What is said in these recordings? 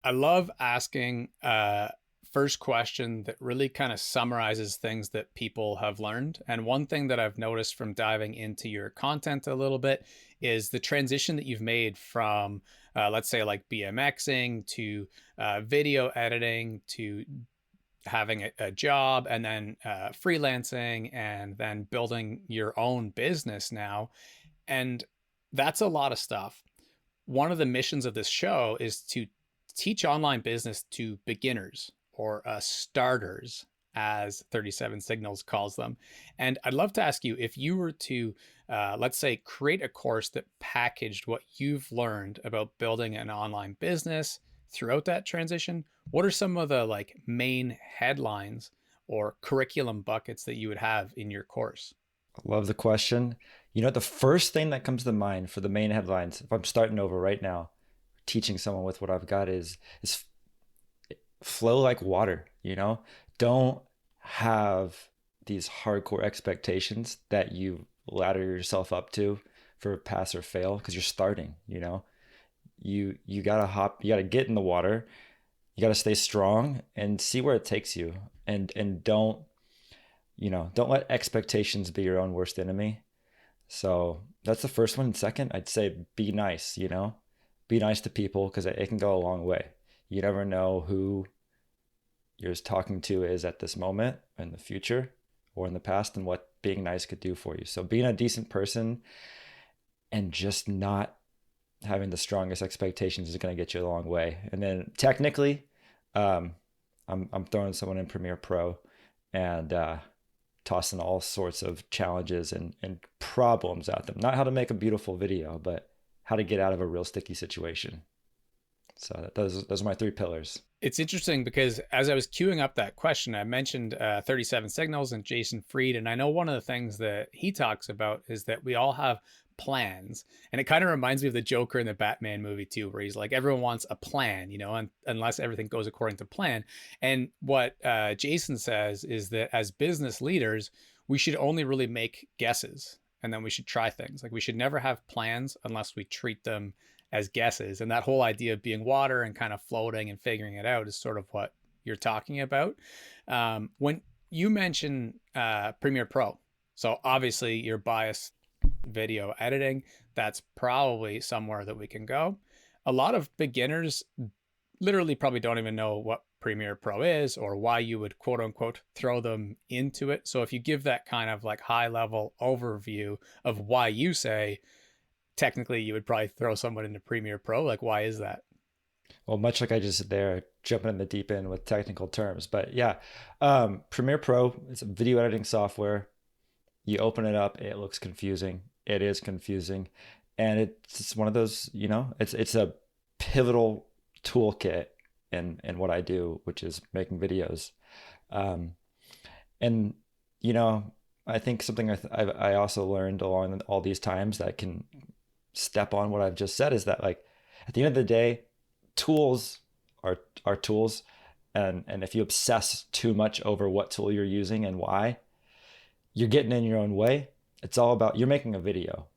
I love asking first question that really kind of summarizes things that people have learned. And one thing that I've noticed from diving into your content a little bit is the transition that you've made from, let's say, like BMXing to video editing to having a job and then freelancing and then building your own business now. And that's a lot of stuff. One of the missions of this show is to teach online business to beginners or starters, as 37 Signals calls them. And I'd love to ask you if you were to, let's say, create a course that packaged what you've learned about building an online business throughout that transition. What are some of the like main headlines or curriculum buckets that you would have in your course? I love the question. You know, the first thing that comes to mind for the main headlines, if I'm starting over right now, teaching someone with what I've got is flow like water, you know? Don't have these hardcore expectations that you ladder yourself up to for pass or fail because you're starting, you know? You gotta hop, you gotta get in the water, you gotta stay strong and see where it takes you. And don't, don't let expectations be your own worst enemy. So that's the first one. And second, I'd say be nice, be nice to people because it can go a long way. You never know who you're talking to is at this moment in the future or in the past and what being nice could do for you. So being a decent person and just not having the strongest expectations is going to get you a long way. And then technically, um, I'm throwing someone in Premiere Pro and tossing all sorts of challenges and problems at them. Not how to make a beautiful video, but how to get out of a real sticky situation. So those are my three pillars. It's interesting because as I was queuing up that question, I mentioned 37 Signals and Jason Fried. And I know one of the things that he talks about is that we all have plans. And it kind of reminds me of the Joker in the Batman movie, too, where he's like, everyone wants a plan, and unless everything goes according to plan. And what Jason says is that as business leaders, we should only really make guesses and then we should try things. Like we should never have plans unless we treat them as guesses. And that whole idea of being water and kind of floating and figuring it out is sort of what you're talking about. When you mention Premiere Pro, so obviously your bias video editing, that's probably somewhere that we can go. A lot of beginners literally probably don't even know what Premiere Pro is or why you would quote unquote throw them into it. So if you give that kind of like high level overview of why you say technically you would probably throw someone into Premiere Pro, like why is that? Well, much like I just said there, jumping in the deep end with technical terms. But yeah, Premiere Pro is a video editing software. You open it up, it looks confusing. It is confusing. And it's one of those, it's a pivotal toolkit in what I do, which is making videos. Um, and, you know, I think something I also learned along all these times that can step on what I've just said is that, like, at the end of the day, tools are tools. And if you obsess too much over what tool you're using and why, you're getting in your own way. It's all about you're making a video.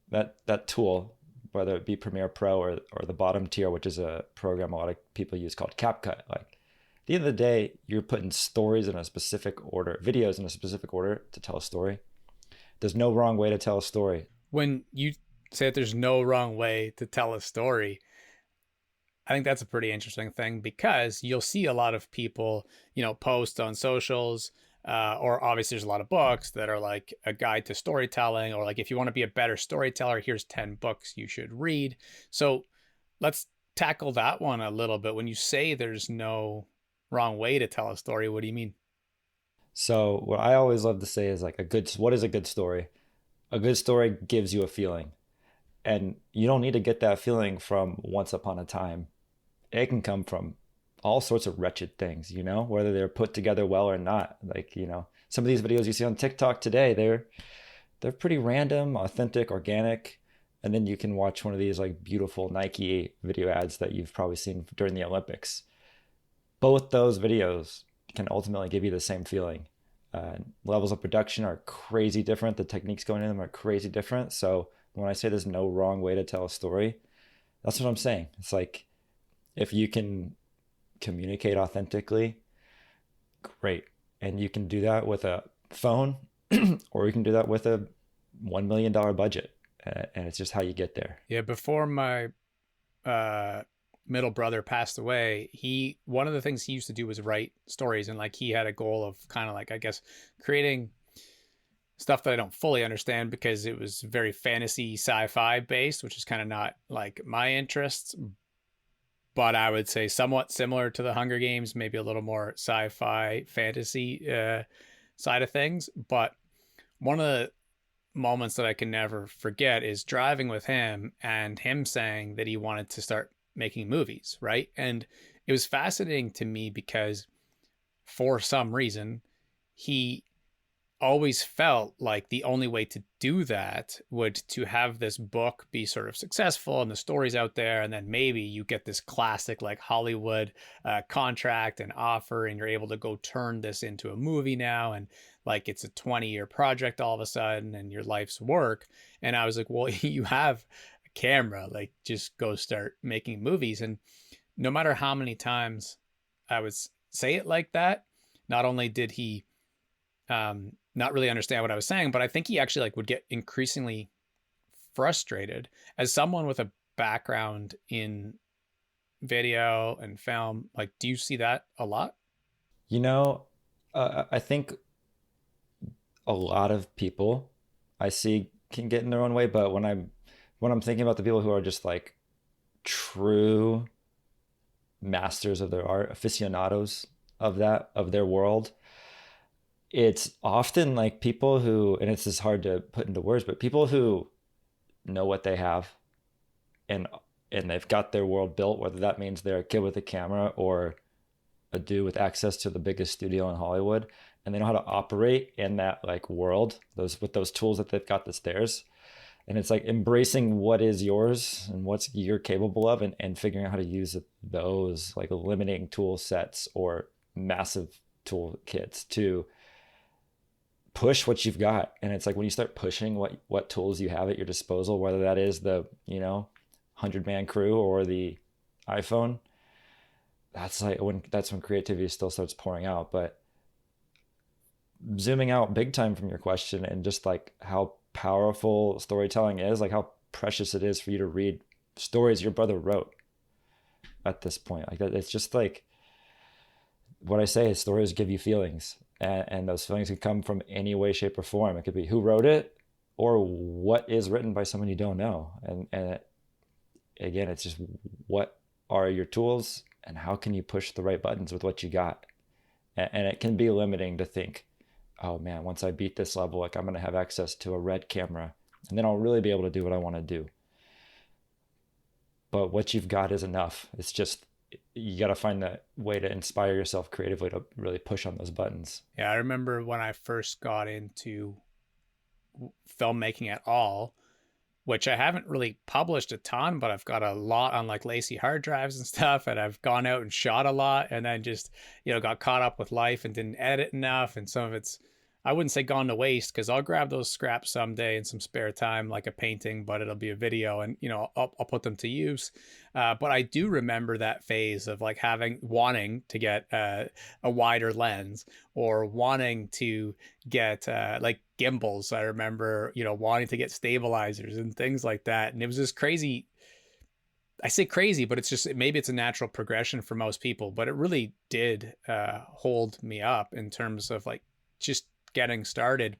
That tool, whether it be Premiere Pro or the bottom tier, which is a program a lot of people use called CapCut. Like at the end of the day, you're putting stories in a specific order, videos in a specific order to tell a story. There's no wrong way to tell a story. When you say that there's no wrong way to tell a story, I think that's a pretty interesting thing because you'll see a lot of people, post on socials, or obviously there's a lot of books that are like a guide to storytelling, or like if you want to be a better storyteller, here's 10 books you should read. So let's tackle that one a little bit. When you say there's no wrong way to tell a story, what do you mean? So what I always love to say is like what is a good story? A good story gives you a feeling. And you don't need to get that feeling from once upon a time. It can come from all sorts of wretched things, whether they're put together well or not. Like, some of these videos you see on TikTok today, they're pretty random, authentic, organic. And then you can watch one of these like beautiful Nike video ads that you've probably seen during the Olympics. Both those videos can ultimately give you the same feeling. Levels of production are crazy different. The techniques going in them are crazy different. So when I say there's no wrong way to tell a story, that's what I'm saying. It's like If you can communicate authentically, great. And you can do that with a phone or you can do that with a $1 million budget. And it's just how you get there. Yeah, before my uh middle brother passed away, he one of the things he used to do was write stories, and like he had a goal of kind of like, I guess, creating stuff that I don't fully understand because it was very fantasy sci-fi based, which is kind of not like my interests, but I would say somewhat similar to the Hunger Games, maybe a little more sci-fi fantasy side of things. But one of the moments that I can never forget is driving with him and him saying that he wanted to start making movies, right? And it was fascinating to me because for some reason, he always felt like the only way to do that would to have this book be sort of successful and the stories out there, and then maybe you get this classic like Hollywood contract and offer, and you're able to go turn this into a movie now, and like it's a 20-year project all of a sudden and your life's work. And I was like, well, you have a camera, like just go start making movies. And no matter how many times I would say it like that, not only did he not really understand what I was saying, but I think he actually like would get increasingly frustrated. As someone with a background in video and film, like, do you see that a lot? You know, I think a lot of people I see can get in their own way, but when I'm thinking about the people who are just like true masters of their art, aficionados of that, of their world, it's often like people who, and it's just hard to put into words, but people who know what they have and and they've got their world built, whether that means they're a kid with a camera or a dude with access to the biggest studio in Hollywood, and they know how to operate in that like world, those with those tools that they've got that's theirs. And it's like embracing what is yours and what's you're capable of, and figuring out how to use those, like eliminating tool sets or massive tool kits to push what you've got. And it's like when you start pushing what tools you have at your disposal, whether that is the 100-man crew or the iPhone, that's when creativity still starts pouring out. But zooming out big time from your question, and just like how powerful storytelling is, like how precious it is for you to read stories your brother wrote at this point, like that, it's just like what I say is stories give you feelings, and those feelings can come from any way, shape, or form. It could be who wrote it or what is written by someone you don't know. And again, it's just what are your tools and how can you push the right buttons with what you got. And it can be limiting to think, oh man, once I beat this level, like I'm going to have access to a red camera and then I'll really be able to do what I want to do. But what you've got is enough. It's just you got to find that way to inspire yourself creatively to really push on those buttons. Yeah, I remember when I first got into filmmaking at all, which I haven't really published a ton, but I've got a lot on like lacy hard drives and stuff. And I've gone out and shot a lot and then just, got caught up with life and didn't edit enough. And some of it's, I wouldn't say gone to waste because I'll grab those scraps someday in some spare time, like a painting, but it'll be a video and, I'll put them to use. But I do remember that phase of like wanting to get a wider lens or wanting to get like gimbals. I remember, wanting to get stabilizers and things like that. And it was this crazy, I say crazy, but it's just, maybe it's a natural progression for most people, but it really did hold me up in terms of like just getting started.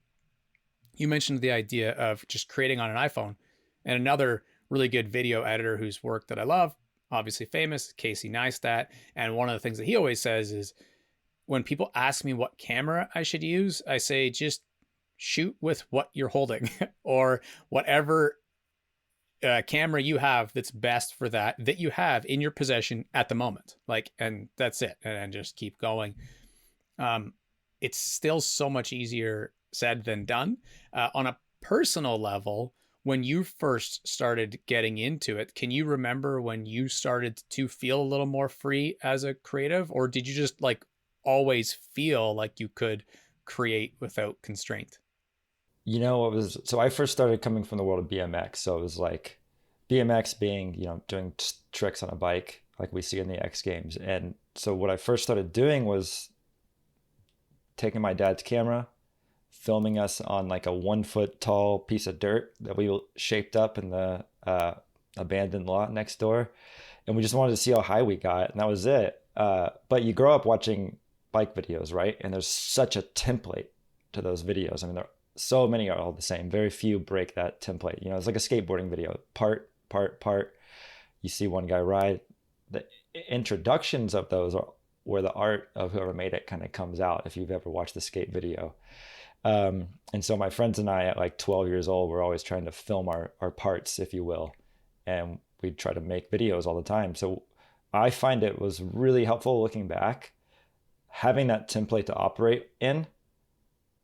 You mentioned the idea of just creating on an iPhone, and another really good video editor whose work that I love, obviously famous, Casey Neistat. And one of the things that he always says is when people ask me what camera I should use, I say, just shoot with what you're holding or whatever camera you have that's best for that you have in your possession at the moment. Like, and that's it. And just keep going. It's still so much easier said than done. On a personal level, when you first started getting into it, can you remember when you started to feel a little more free as a creative, or did you just like always feel like you could create without constraint? It was so I first started coming from the world of BMX. So it was like BMX being, doing tricks on a bike. like we see in the X Games. And so what I first started doing was taking my dad's camera, filming us on like a 1 foot tall piece of dirt that we shaped up in the abandoned lot next door. And we just wanted to see how high we got, and that was it. But you grow up watching bike videos, right? And there's such a template to those videos. I mean, there so many are all the same. Very few break that template. You know, it's like a skateboarding video, part, part, part. You see one guy ride. The introductions of those are where the art of whoever made it kind of comes out. If you've ever watched the skate video, and so my friends and I at like 12 years old, we're always trying to film our parts, if you will. And we try to make videos all the time. So I find it was really helpful looking back, having that template to operate in.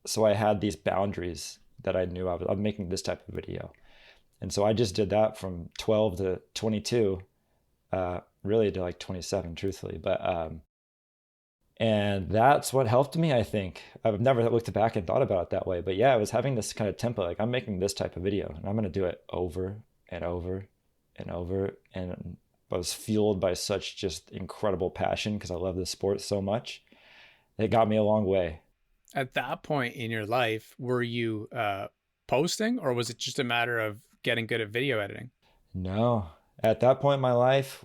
So I had these boundaries that I knew I'm making this type of video. And so I just did that from 12 to 22, really to like 27, truthfully. And that's what helped me, I think. I've never looked back and thought about it that way. But yeah, I was having this kind of template, like I'm making this type of video and I'm going to do it over and over and over. And I was fueled by such just incredible passion because I love this sport so much. It got me a long way. At that point in your life, were you posting, or was it just a matter of getting good at video editing? No, at that point in my life,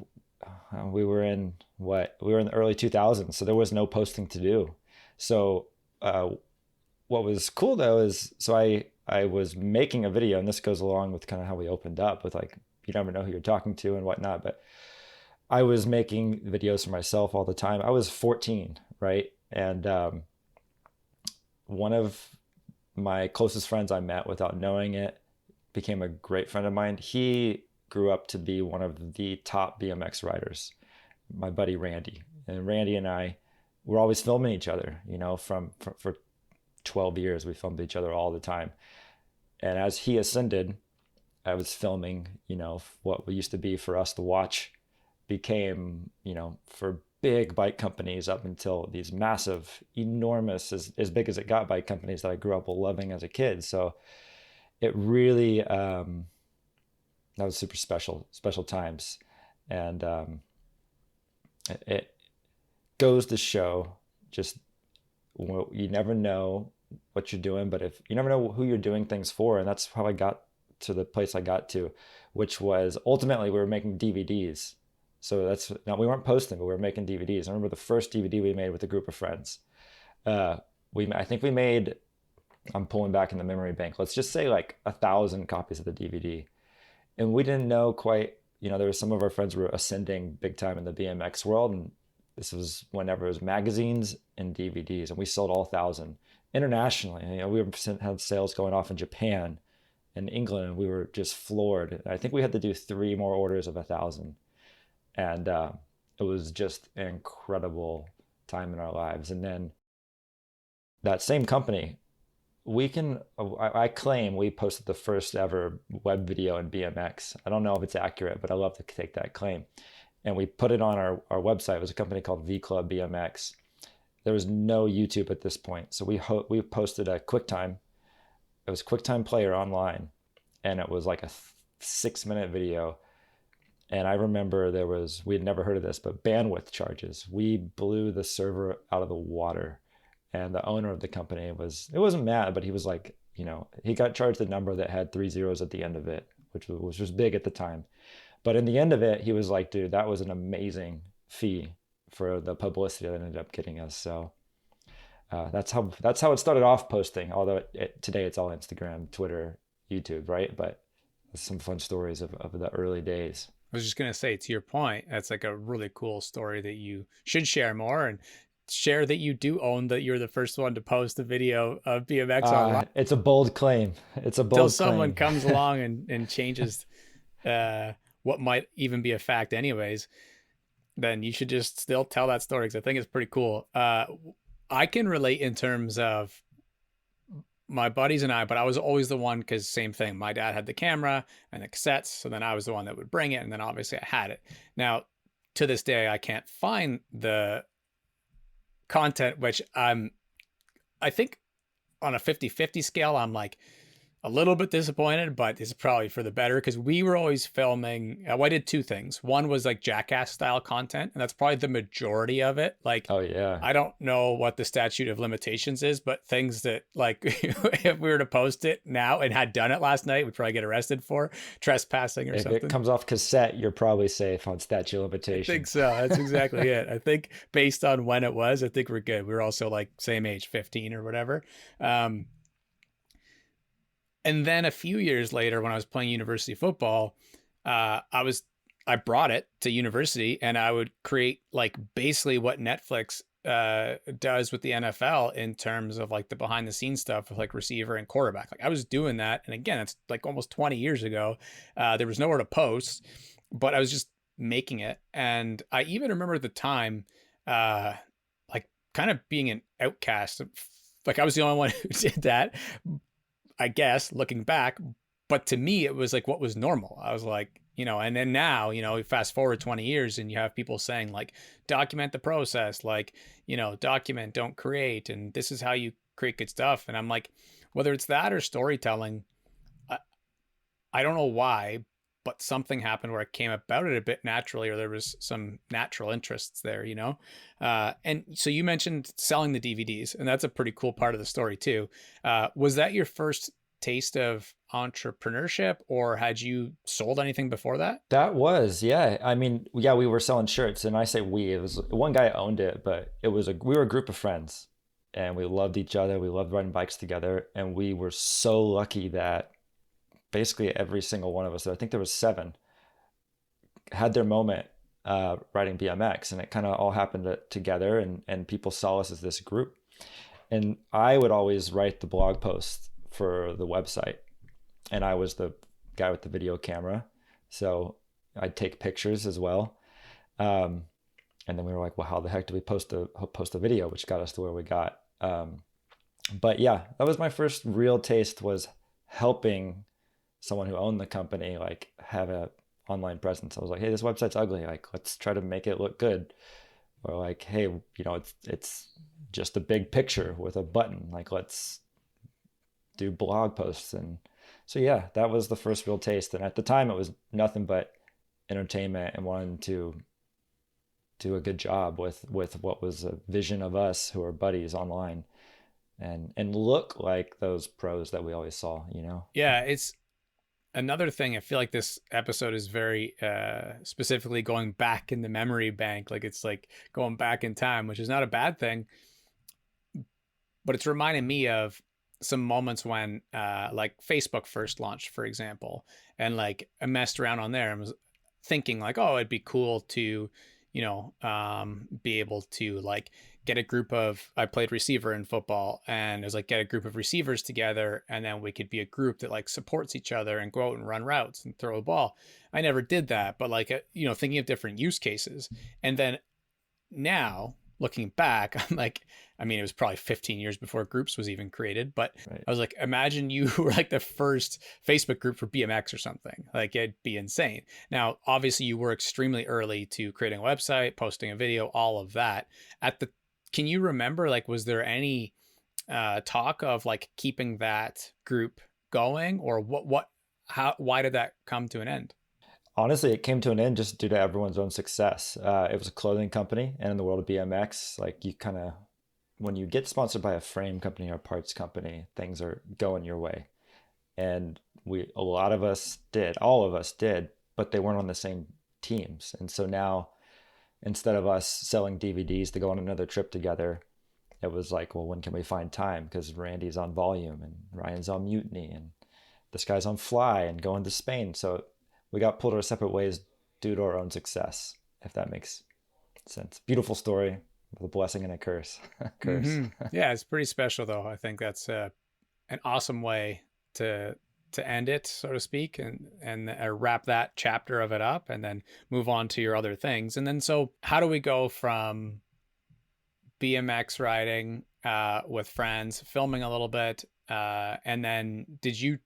we were in we were in the early 2000s, so there was no posting to do. So what was cool though is I was making a video, and this goes along with kind of how we opened up with like you never know who you're talking to and whatnot. But I was making videos for myself all the time. I was 14, right? And one of my closest friends I met without knowing it became a great friend of mine. He grew up to be one of the top BMX riders, my buddy Randy. And Randy and I were always filming each other, you know, for 12 years. We filmed each other all the time. And as he ascended, I was filming, you know, what used to be for us to watch became, you know, for big bike companies up until these massive, enormous, as big as it got bike companies that I grew up loving as a kid. So it really, that was super special times. And it goes to show just you never know what you're doing, but if you never know who you're doing things for. And that's how I got to the place I got to, which was ultimately we were making DVDs. So that's now we weren't posting, but we were making DVDs. I remember the first DVD we made with a group of friends. I think we made, I'm pulling back in the memory bank, let's just say like 1,000 copies of the DVD. And we didn't know quite, you know, there were some of our friends were ascending big time in the BMX world. And this was whenever it was magazines and DVDs. And we sold all 1,000 internationally. You know, we had sales going off in Japan and England. And we were just floored. I think we had to do 3 more orders of 1,000. And it was just an incredible time in our lives. And then that same company, I claim we posted the first ever web video in BMX. I don't know if it's accurate, but I love to take that claim. And we put it on our website. It was a company called V Club BMX. There was no YouTube at this point. So we posted a QuickTime. It was QuickTime Player online. And it was like a 6-minute video. And I remember we had never heard of this, but bandwidth charges. We blew the server out of the water. And the owner of the company it wasn't mad, but he was like, you know, he got charged a number that had 3 zeros at the end of it, which was big at the time. But in the end of it, he was like, dude, that was an amazing fee for the publicity that ended up getting us. So that's how it started off posting. Although today it's all Instagram, Twitter, YouTube, right? But some fun stories of the early days. I was just going to say, to your point, that's like a really cool story that you should share more, and share that you do own that you're the first one to post a video of BMX online. It's a bold claim. It's a Till bold someone claim. comes along and changes what might even be a fact anyways, then you should just still tell that story because I think it's pretty cool. I can relate in terms of my buddies and I, but I was always the one because same thing. My dad had the camera and the cassettes, so then I was the one that would bring it, and then obviously I had it. Now, to this day, I can't find the content, which I think on a 50-50 scale, I'm like a little bit disappointed, but it's probably for the better because we were always filming. Well, I did two things. One was like Jackass style content, and that's probably the majority of it. Like, Oh yeah. I don't know what the statute of limitations is, but things that like if we were to post it now and had done it last night, we'd probably get arrested for trespassing or If it something. comes off cassette, you're probably safe on statute of I think limitations. so. That's exactly it. I think based on when it was, I think we're good. We were also like same age, 15 or whatever. Um, and then a few years later, when I was playing university football, I brought it to university, and I would create like basically what Netflix does with the NFL in terms of like the behind the scenes stuff with like receiver and quarterback. Like I was doing that, and again, it's like almost 20 years ago. There was nowhere to post, but I was just making it, and I even remember at the time, uh, like kind of being an outcast. Like I was the only one who did that, I guess, looking back. But to me, it was like what was normal. I was like, and then now, fast forward 20 years and you have people saying, like, document the process, like, document, don't create. And this is how you create good stuff. And I'm like, whether it's that or storytelling, I, I don't know why, but something happened where I came about it a bit naturally, or there was some natural interests there. And so you mentioned selling the DVDs, and that's a pretty cool part of the story too. Was that your first taste of entrepreneurship, or had you sold anything before that? That was, yeah. I mean, yeah, we were selling shirts, and I say we, it was one guy owned it, but we were a group of friends, and we loved each other. We loved riding bikes together, and we were so lucky that basically every single one of us, I think there was seven, had their moment riding BMX, and it kind of all happened together, and people saw us as this group. And I would always write the blog posts for the website, and I was the guy with the video camera, so I'd take pictures as well. Um, and then we were like, well, how the heck do we post a video, which got us to where we got. But yeah, that was my first real taste, was helping someone who owned the company like have a online presence. I was like, hey, this website's ugly. Like, let's try to make it look good. Or like, hey, it's just a big picture with a button. Like, let's do blog posts. And so yeah, that was the first real taste. And at the time, it was nothing but entertainment and wanting to do a good job with what was a vision of us who are buddies online, and look like those pros that we always saw. Yeah, it's another thing. I feel like this episode is very specifically going back in the memory bank. Like it's like going back in time, which is not a bad thing, but it's reminding me of some moments when like Facebook first launched, for example, and like I messed around on there and was thinking like, oh, it'd be cool to, be able to like get a group of, I played receiver in football, and it was like get a group of receivers together, and then we could be a group that like supports each other and go out and run routes and throw a ball. I never did that, but like, thinking of different use cases. And then now looking back, I'm like, I mean, it was probably 15 years before groups was even created, but Right. I was like, imagine you were like the first Facebook group for BMX or something. Like it'd be insane. Now, obviously, you were extremely early to creating a website, posting a video, all of that. Can you remember, like, was there any talk of like keeping that group going, or why did that come to an end? Honestly, it came to an end just due to everyone's own success. It was a clothing company, and in the world of BMX, like you kind of, when you get sponsored by a frame company or a parts company, things are going your way. And a lot of us did, all of us did, but they weren't on the same teams. And so now, instead of us selling DVDs to go on another trip together, it was like, well, when can we find time? Because Randy's on Volume, and Ryan's on Mutiny, and this guy's on Fly and going to Spain. So we got pulled our separate ways due to our own success, if that makes sense. Beautiful story with a blessing and a curse. Curse. Yeah, it's pretty special though. I think that's an awesome way to end it, so to speak, and wrap that chapter of it up, and then move on to your other things. And then, so how do we go from BMX riding with friends, filming a little bit, and then did you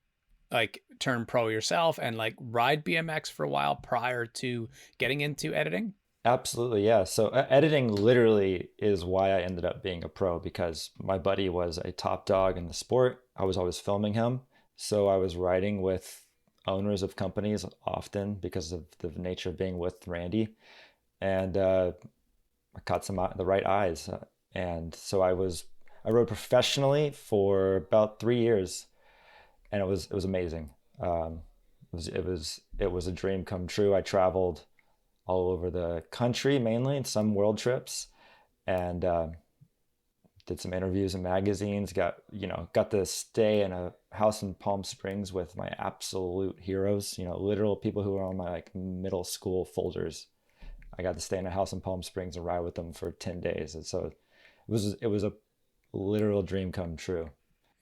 like turn pro yourself and like ride BMX for a while prior to getting into editing? Absolutely, yeah. So editing literally is why I ended up being a pro, because my buddy was a top dog in the sport. I was always filming him. So I was riding with owners of companies often because of the nature of being with Randy, and I caught some the right eyes, and so I rode professionally for about 3 years, and it was amazing. It was a dream come true. I traveled all over the country, mainly in some world trips, and did some interviews in magazines. Got to stay in a house in Palm Springs with my absolute heroes. Literal people who were on my like middle school folders. I got to stay in a house in Palm Springs and ride with them for 10 days, and so it was a literal dream come true.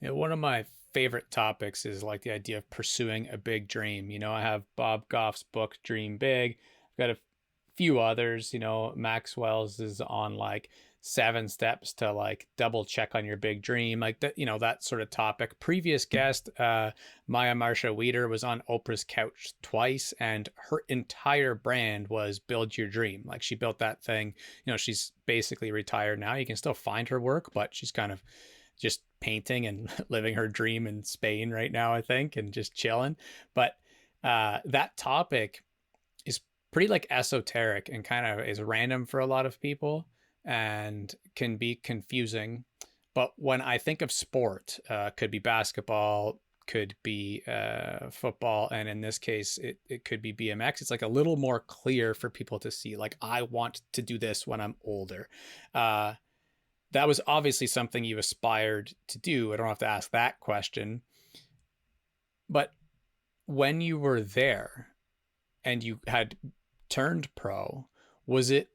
One of my favorite topics is like the idea of pursuing a big dream. I have Bob Goff's book Dream Big. I've got a few others. Maxwell's is on like 7 steps to like double check on your big dream, like that. That sort of topic. Previous guest, Maya Marsha Weeder, was on Oprah's couch twice, and her entire brand was build your dream. Like she built that thing. She's basically retired now. You can still find her work, but she's kind of just painting and living her dream in Spain right now, I think, and just chilling. But that topic is pretty like esoteric and kind of is random for a lot of people and can be confusing. But when I think of sport, could be basketball, could be football, and in this case, it could be BMX. It's like a little more clear for people to see. Like, I want to do this when I'm older. That was obviously something you aspired to do. I don't have to ask that question. But when you were there and you had turned pro, was it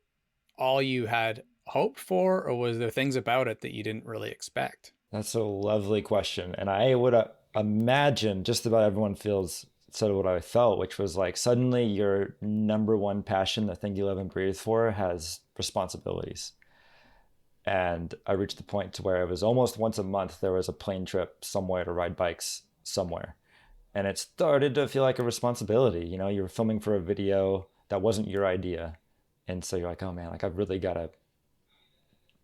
all you had hoped for, or was there things about it that you didn't really expect? That's a lovely question, and I would imagine just about everyone feels sort of what I felt, which was like suddenly your number one passion, the thing you live and breathe for, has responsibilities. And I reached the point to where it was almost once a month there was a plane trip somewhere to ride bikes somewhere. And it started to feel like a responsibility. You were filming for a video that wasn't your idea. And so you're like, oh man, like I've really got to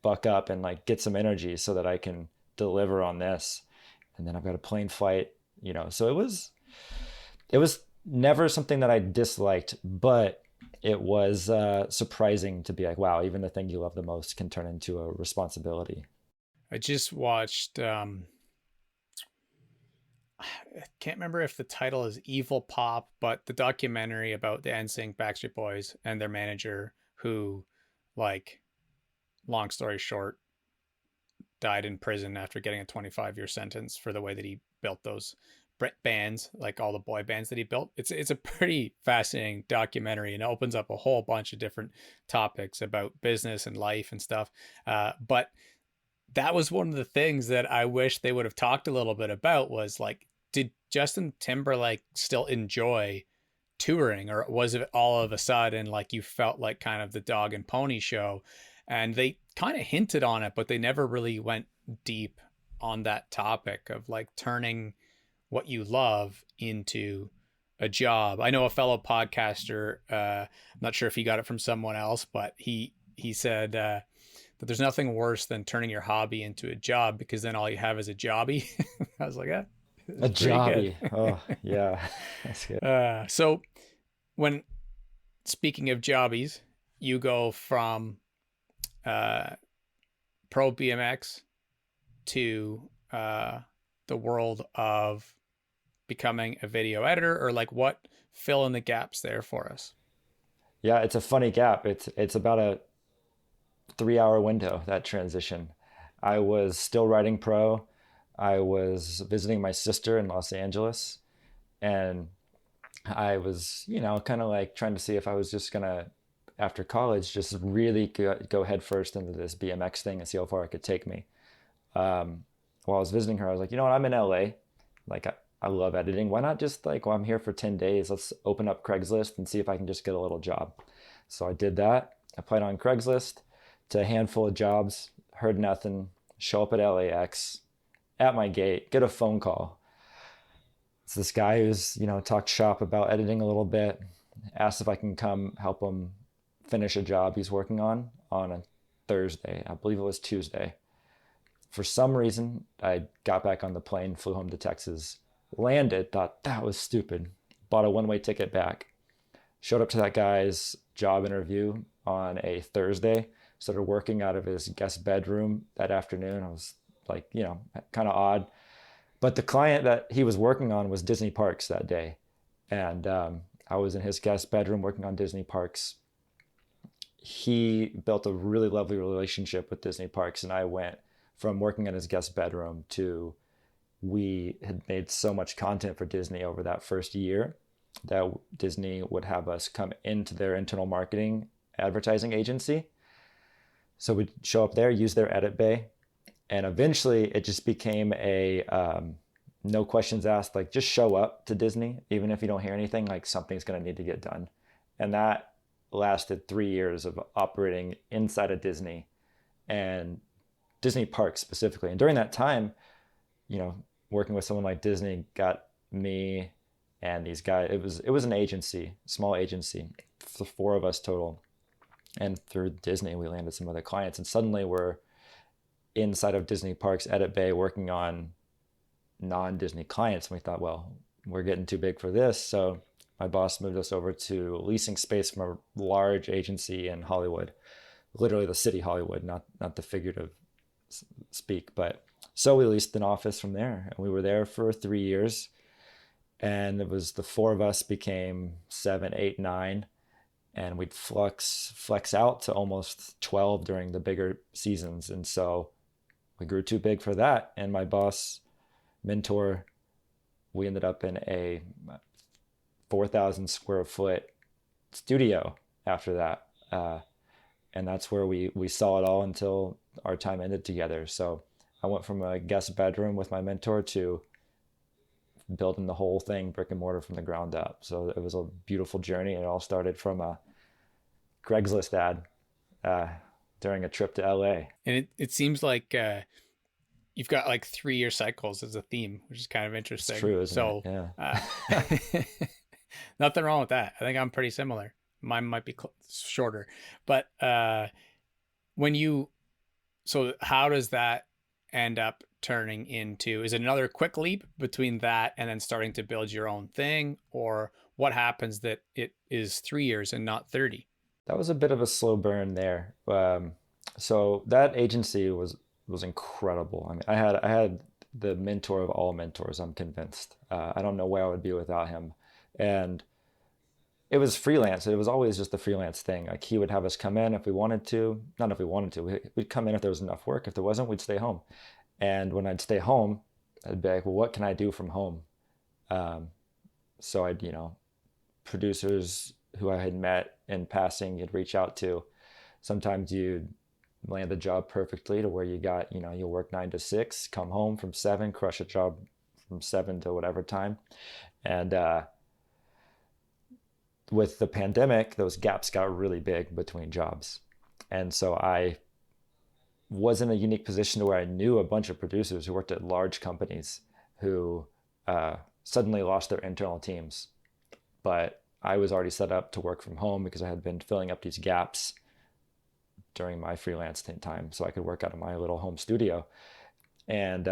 buck up and like get some energy so that I can deliver on this. And then I've got a plane flight. So it was never something that I disliked, but it was surprising to be like, wow, even the thing you love the most can turn into a responsibility. I just watched I can't remember if the title is Evil Pop, but the documentary about the NSYNC Backstreet Boys and their manager who, like, long story short, died in prison after getting a 25-year sentence for the way that he built those bands, like all the boy bands that he built. It's a pretty fascinating documentary, and it opens up a whole bunch of different topics about business and life and stuff. But that was one of the things that I wish they would have talked a little bit about, was like, did Justin Timberlake still enjoy touring, or was it all of a sudden like you felt like kind of the dog and pony show? And they kind of hinted on it, but they never really went deep on that topic of like turning what you love into a job. I know a fellow podcaster, I'm not sure if he got it from someone else, but he said that there's nothing worse than turning your hobby into a job, because then all you have is a jobby. I was like, yeah, A it's pretty good. jobby. Oh, yeah. That's good. So when speaking of jobbies, you go from uh, pro BMX to the world of becoming a video editor, or like what, fill in the gaps there for us. Yeah, it's a funny gap. It's about a 3 hour window, that transition. I was still riding pro. I was visiting my sister in Los Angeles, and I was, kind of like trying to see if I was just gonna, after college, just really go head first into this BMX thing and see how far it could take me. While I was visiting her, I was like, you know what, I'm in LA. Like, I love editing. Why not just like, well, I'm here for 10 days. Let's open up Craigslist and see if I can just get a little job. So I did that. I applied on Craigslist to a handful of jobs, heard nothing, show up at LAX, at my gate, get a phone call. It's this guy who's, talked shop about editing a little bit, asked if I can come help him finish a job he's working on a Thursday. I believe it was Tuesday. For some reason, I got back on the plane, flew home to Texas, Landed, thought that was stupid. Bought a one-way ticket back. Showed up to that guy's job interview on a Thursday. Started working out of his guest bedroom that afternoon. I was like, kind of odd. But the client that he was working on was Disney Parks that day. And I was in his guest bedroom working on Disney Parks. He built a really lovely relationship with Disney Parks. And I went from working in his guest bedroom to we had made so much content for Disney over that first year that Disney would have us come into their internal marketing advertising agency. So we'd show up there, use their edit bay, and eventually it just became a no questions asked, like just show up to Disney, even if you don't hear anything, like something's going to need to get done. And that lasted 3 years of operating inside of Disney and Disney Parks specifically. And during that time, you know, working with someone like Disney got me and these guys. It was an agency, small agency, for four of us total. And through Disney, we landed some other clients, and suddenly we're inside of Disney Parks Edit Bay working on non-Disney clients. And we thought, well, we're getting too big for this. So my boss moved us over to leasing space from a large agency in Hollywood, literally the city Hollywood, not the figurative speak. But so we leased an office from there, and we were there for 3 years. And it was the four of us became 7, 8, 9, and we'd flex out to almost 12 during the bigger seasons. And so we grew too big for that. And my boss, mentor, we ended up in a 4,000 square foot studio after that. And that's where we saw it all until our time ended together. So I went from a guest bedroom with my mentor to building the whole thing brick and mortar from the ground up. So it was a beautiful journey. It all started from a Craigslist ad during a trip to LA. And it seems like you've got like 3-year cycles as a theme, which is kind of It's interesting. true, isn't it? So Yeah. nothing wrong with that. I think I'm pretty similar. Mine might be shorter, but when you, so how does that end up turning into, is it another quick leap between that and then starting to build your own thing, or what happens that it is 3 years and not 30? That was a bit of a slow burn there. So that agency was incredible. I mean, I had the mentor of all mentors. I'm convinced. I don't know where I would be without him. And it was freelance. It was always just a freelance thing. Like he would have us come in if we wanted to. Not if we wanted to. We'd come in if there was enough work. If there wasn't, we'd stay home. And when I'd stay home, I'd be like, well, what can I do from home? Um, so I'd, producers who I had met in passing, you'd reach out to. Sometimes you'd land the job perfectly to where you got, you'll work 9 to 6, come home from 7, crush a job from 7 to whatever time. And with the pandemic, those gaps got really big between jobs. And so I was in a unique position to where I knew a bunch of producers who worked at large companies who suddenly lost their internal teams. But I was already set up to work from home because I had been filling up these gaps during my freelance time so I could work out of my little home studio. And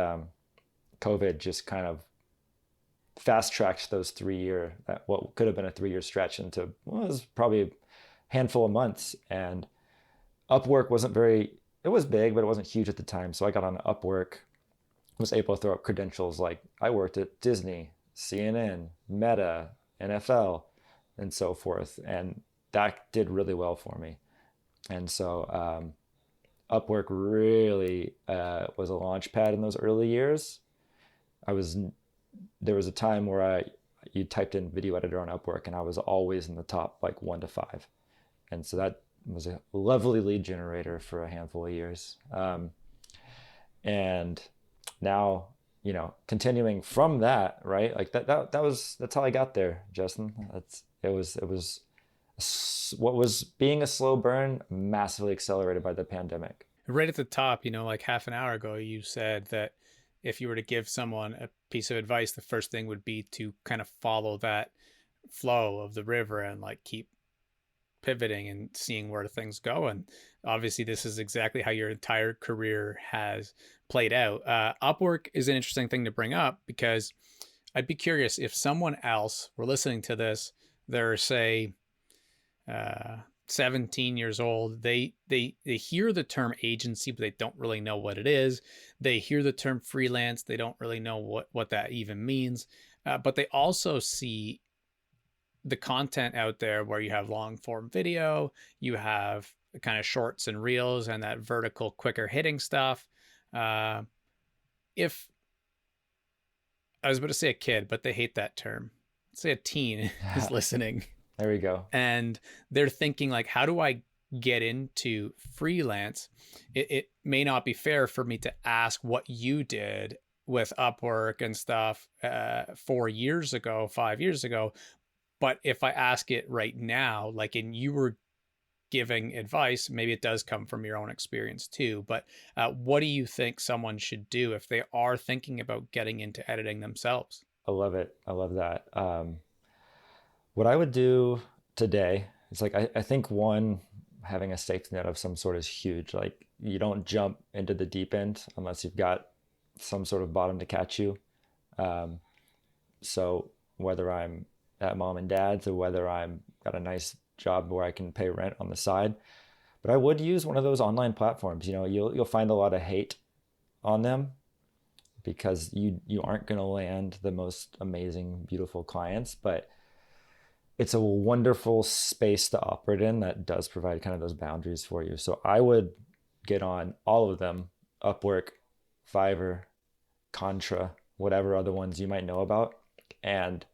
COVID just kind of fast tracked those what could have been a 3-year stretch into, well, it was probably a handful of months. And Upwork it was big, but it wasn't huge at the time. So I got on Upwork, was able to throw up credentials like I worked at Disney, CNN, Meta, NFL, and so forth. And that did really well for me. And so Upwork really was a launch pad in those early years. There was a time where you typed in video editor on Upwork and I was always in the top like 1 to 5. And so that was a lovely lead generator for a handful of years. And now, continuing from that, right? Like that's how I got there, Justin. It was what was being a slow burn massively accelerated by the pandemic. Right at the top, like half an hour ago, you said that if you were to give someone a piece of advice, the first thing would be to kind of follow that flow of the river and like keep pivoting and seeing where things go. And obviously this is exactly how your entire career has played out. Upwork is an interesting thing to bring up because I'd be curious if someone else were listening to this, they're say 17 years old, they hear the term agency, but they don't really know what it is. They hear the term freelance, they don't really know what that even means. But they also see the content out there where you have long form video, you have kind of shorts and reels, and that vertical, quicker hitting stuff. Uh, if I was about to say a kid, but they hate that term. Let's say a teen is listening There we go. and they're thinking like, how do I get into freelance? It may not be fair for me to ask what you did with Upwork and stuff 4 years ago, 5 years ago. But if I ask it right now, like, and you were giving advice, maybe it does come from your own experience too. But what do you think someone should do if they are thinking about getting into editing themselves? I love it. I love that. What I would do today is like, I think one, having a safety net of some sort is huge. Like, you don't jump into the deep end unless you've got some sort of bottom to catch you. Um, so whether I'm at mom and dad's or whether I'm got a nice job where I can pay rent on the side, but I would use one of those online platforms. You know, you'll find a lot of hate on them because you aren't going to land the most amazing, beautiful clients, but it's a wonderful space to operate in that does provide kind of those boundaries for you. So I would get on all of them: Upwork, Fiverr, Contra, whatever other ones you might know about. And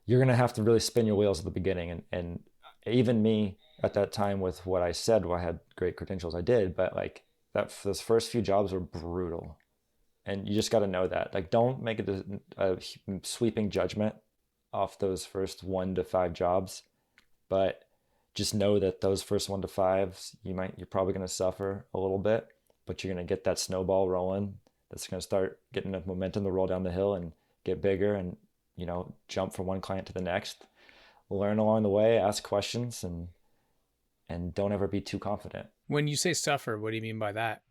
you're going to have to really spin your wheels at the beginning. And even me at that time, with what I said, well, I had great credentials, I did, but like those first few jobs were brutal. And you just got to know that. Like, don't make a sweeping judgment off those first 1 to 5 jobs, but just know that those first 1 to 5s, you're probably going to suffer a little bit, but you're going to get that snowball rolling. That's going to start getting enough momentum to roll down the hill and get bigger, and jump from one client to the next. Learn along the way, ask questions, and don't ever be too confident. When you say suffer, what do you mean by that?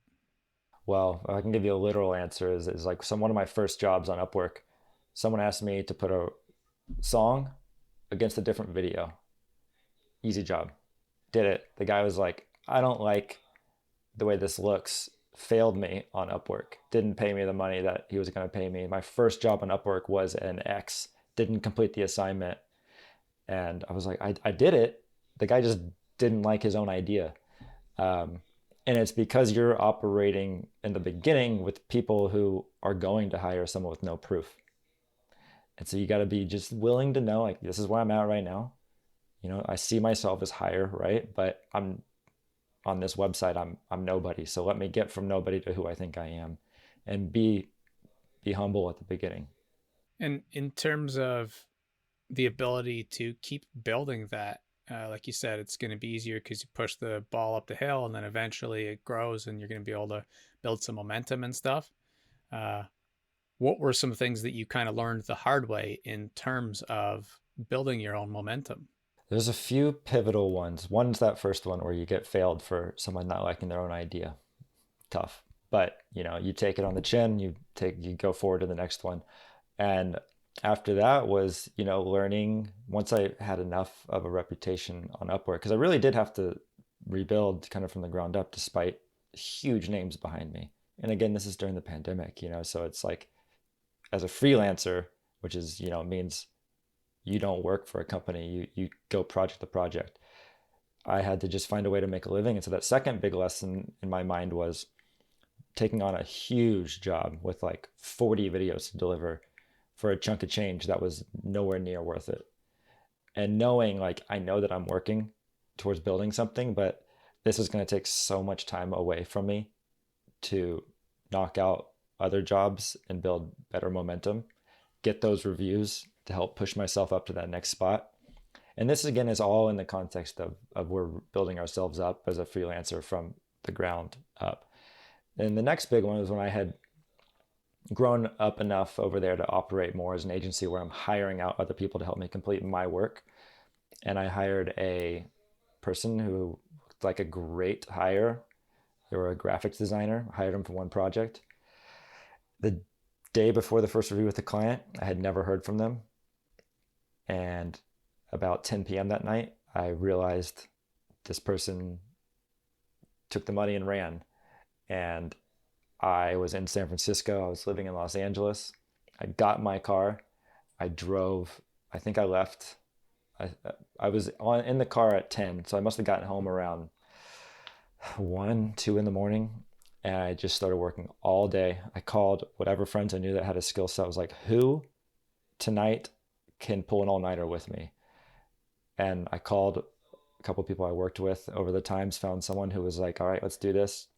Well, I can give you a literal answer. Is like one of my first jobs on Upwork. Someone asked me to put a song against a different video. Easy job. Did it. The guy was like, I don't like the way this looks. Failed me on Upwork. Didn't pay me the money that he was going to pay me. My first job on Upwork was an X. Didn't complete the assignment. And I was like, I did it. The guy just didn't like his own idea. And it's because you're operating in the beginning with people who are going to hire someone with no proof. And so you got to be just willing to know, like, this is where I'm at right now. I see myself as higher, right? But I'm on this website, I'm nobody. So let me get from nobody to who I think I am, and be humble at the beginning. And in terms of the ability to keep building that, like you said, it's going to be easier because you push the ball up the hill and then eventually it grows and you're going to be able to build some momentum and stuff. Uh, what were some things that you kind of learned the hard way in terms of building your own momentum? There's a few pivotal ones. One's that first one where you get failed for someone not liking their own idea. Tough. But you take it on the chin, you go forward to the next one. And after that was, learning, once I had enough of a reputation on Upwork, because I really did have to rebuild kind of from the ground up despite huge names behind me. And again, this is during the pandemic, so it's like, as a freelancer, which is, means you don't work for a company, you go project to project. I had to just find a way to make a living. And so that second big lesson in my mind was taking on a huge job with like 40 videos to deliver for a chunk of change that was nowhere near worth it. And knowing, like, I know that I'm working towards building something, but this is going to take so much time away from me to knock out other jobs and build better momentum, get those reviews to help push myself up to that next spot. And this again is all in the context of we're building ourselves up as a freelancer from the ground up. And the next big one was when I had grown up enough over there to operate more as an agency where I'm hiring out other people to help me complete my work. And I hired a person who looked like a great hire. They were a graphics designer. I hired him for one project. The day before the first review with the client, I had never heard from them. And about 10 p.m. that night, I realized this person took the money and ran. And I was in San Francisco. I was living in Los Angeles. I got in my car. I drove. I think I left. I, I was in the car at 10, so I must have gotten home around 1, 2 in the morning. And I just started working all day. I called whatever friends I knew that had a skill set. I was like, who tonight can pull an all-nighter with me? And I called a couple of people I worked with over the times, found someone who was like, all right, let's do this.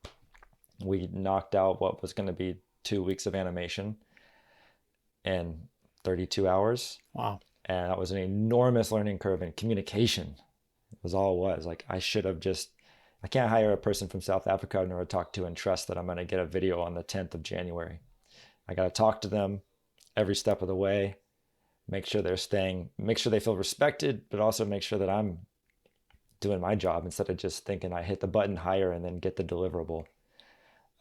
We knocked out what was going to be 2 weeks of animation in 32 hours. Wow. And that was an enormous learning curve in communication. It was all it was. Like, I should have just, I can't hire a person from South Africa I've never talked to and trust that I'm going to get a video on the 10th of January. I got to talk to them every step of the way, make sure make sure they feel respected, but also make sure that I'm doing my job instead of just thinking I hit the button higher and then get the deliverable.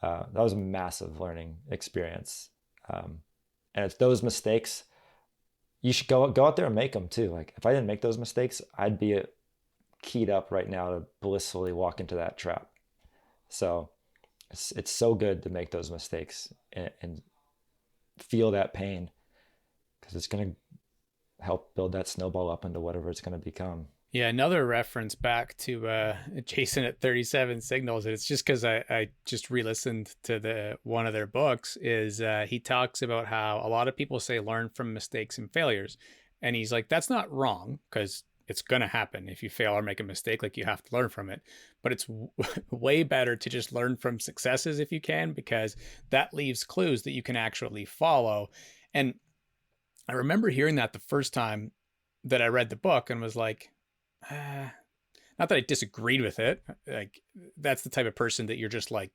That was a massive learning experience. And it's those mistakes, you should go out there and make them too. Like, if I didn't make those mistakes, I'd be keyed up right now to blissfully walk into that trap. So it's so good to make those mistakes and feel that pain, because it's going to help build that snowball up into whatever it's going to become. Yeah, another reference back to Jason at 37 Signals, and it's just because I just re-listened to one of their books, is he talks about how a lot of people say learn from mistakes and failures. And he's like, that's not wrong, because it's going to happen. If you fail or make a mistake, like, you have to learn from it. But it's way better to just learn from successes if you can, because that leaves clues that you can actually follow. And I remember hearing that the first time that I read the book and was like, not that I disagreed with it. Like, that's the type of person that you're just like,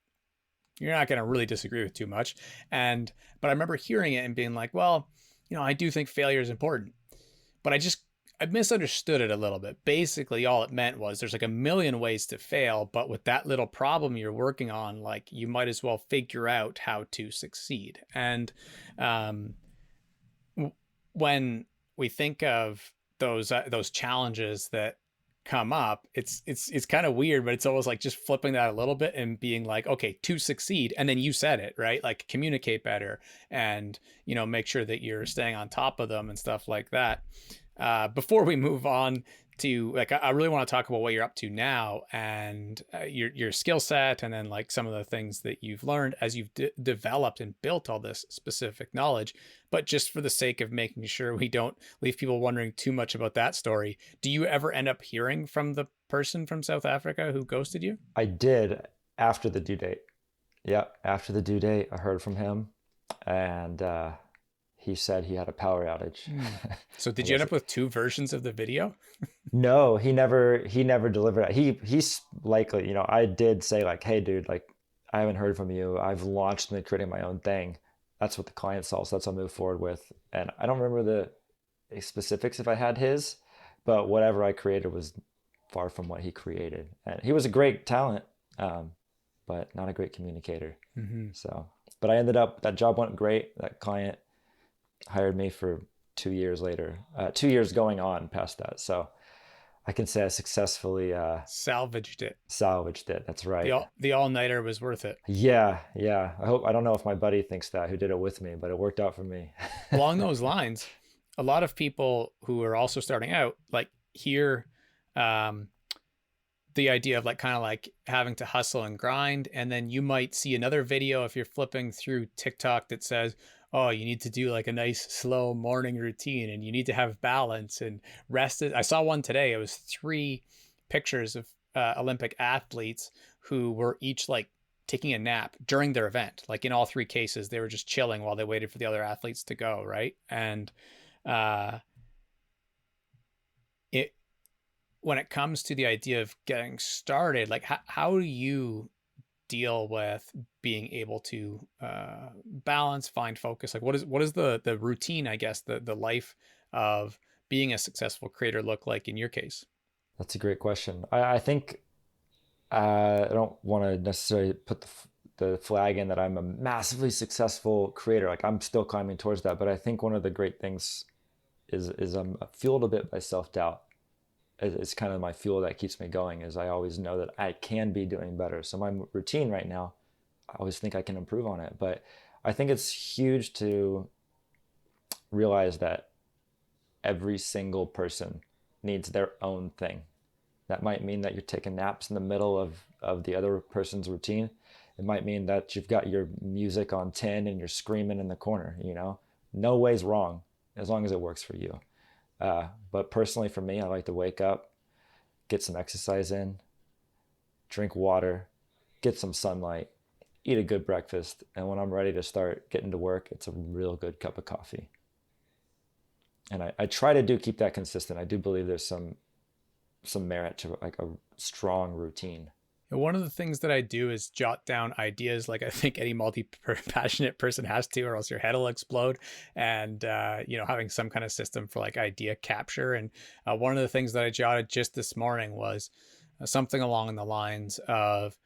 you're not going to really disagree with too much. But I remember hearing it and being like, well, I do think failure is important, but I misunderstood it a little bit. Basically, all it meant was there's like a million ways to fail, but with that little problem you're working on, like, you might as well figure out how to succeed. And when we think of those challenges that come up, it's kind of weird, but it's almost like just flipping that a little bit and being like, okay, to succeed, and then you said it right, like, communicate better and make sure that you're staying on top of them and stuff like that. Before we move on to, like, I really want to talk about what you're up to now and your skill set, and then like some of the things that you've learned as you've developed and built all this specific knowledge. But just for the sake of making sure we don't leave people wondering too much about that story, do you ever end up hearing from the person from South Africa who ghosted you? I did, after the due date. Yeah, after the due date, I heard from him, and he said he had a power outage. So did you end up with two versions of the video? No, he never delivered it. He's likely, I did say, like, hey dude, like, I haven't heard from you. I've launched and creating my own thing. That's what the client saw, so that's what I'll move forward with. And I don't remember the specifics if I had his, but whatever I created was far from what he created. And he was a great talent, but not a great communicator. Mm-hmm. So, but I ended up, that job went great. That client hired me for 2 years later, 2 years going on past that. So I can say I successfully salvaged it. That's right. The all-nighter was worth it. Yeah. I don't know if my buddy thinks that, who did it with me, but it worked out for me. Along those lines, a lot of people who are also starting out, like, hear the idea of, like, kind of like having to hustle and grind, and then you might see another video if you're flipping through TikTok that says, oh, you need to do like a nice slow morning routine, and you need to have balance and rest. I saw one today. It was 3 pictures of Olympic athletes who were each like taking a nap during their event. Like, in all 3 cases, they were just chilling while they waited for the other athletes to go. Right. And when it comes to the idea of getting started, like, how do you deal with being able to balance, find focus? Like, what is the routine, I guess, the life of being a successful creator look like in your case? That's a great question. I think I don't want to necessarily put the flag in that I'm a massively successful creator. Like I'm still climbing towards that. But I think one of the great things is I'm fueled a bit by self-doubt. It's kind of my fuel that keeps me going, is I always know that I can be doing better. So my routine right now, I always think I can improve on it. But I think it's huge to realize that every single person needs their own thing. That might mean that you're taking naps in the middle of the other person's routine. It might mean that you've got your music on 10 and you're screaming in the corner, you know? No way's wrong as long as it works for you. But personally for me, I like to wake up, get some exercise in, drink water, get some sunlight, eat a good breakfast. And when I'm ready to start getting to work, it's a real good cup of coffee. And I try to keep that consistent. I do believe there's some merit to like a strong routine. And one of the things that I do is jot down ideas, like I think any multi-passionate person has to, or else your head will explode. And having some kind of system for like idea capture. And one of the things that I jotted just this morning was something along the lines of,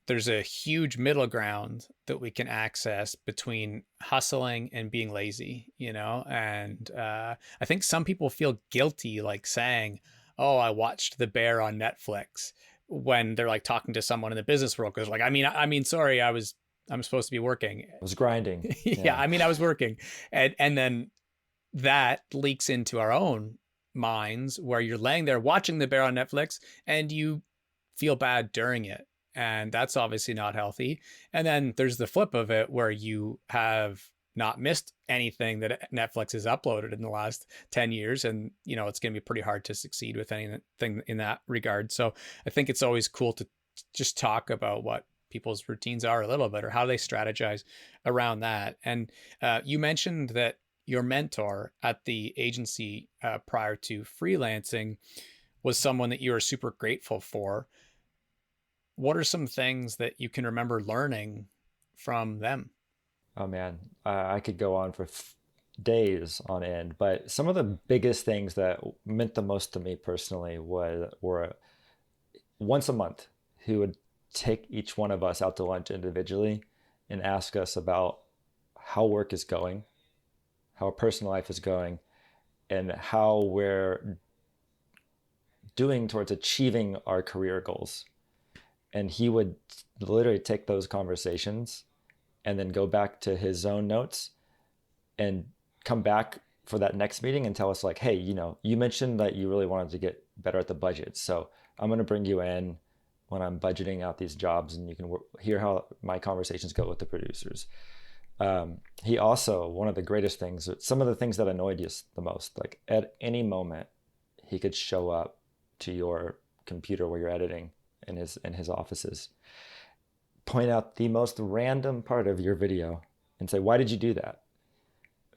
there's a huge middle ground that we can access between hustling and being lazy, and I think some people feel guilty like saying, oh, I watched The Bear on Netflix, when they're like talking to someone in the business world, because like, I mean sorry, I'm supposed to be working. I was grinding. Yeah, Yeah. I was working. And then that leaks into our own minds, where you're laying there watching The Bear on Netflix and you feel bad during it, and that's obviously not healthy. And then there's the flip of it, where you have not missed anything that Netflix has uploaded in the last 10 years, and it's going to be pretty hard to succeed with anything in that regard. So I think it's always cool to just talk about what people's routines are a little bit, or how they strategize around that. And you mentioned that your mentor at the agency prior to freelancing was someone that you are super grateful for. What are some things that you can remember learning from them? Oh man, I could go on for days on end, but some of the biggest things that meant the most to me personally were once a month he would take each one of us out to lunch individually and ask us about how work is going, how our personal life is going, and how we're doing towards achieving our career goals. And he would literally take those conversations and then go back to his own notes and come back for that next meeting and tell us like, hey, you mentioned that you really wanted to get better at the budget. So I'm going to bring you in when I'm budgeting out these jobs, and you can hear how my conversations go with the producers. He also, one of the greatest things, some of the things that annoyed you the most, like at any moment, he could show up to your computer where you're editing in his offices, point out the most random part of your video and say, why did you do that?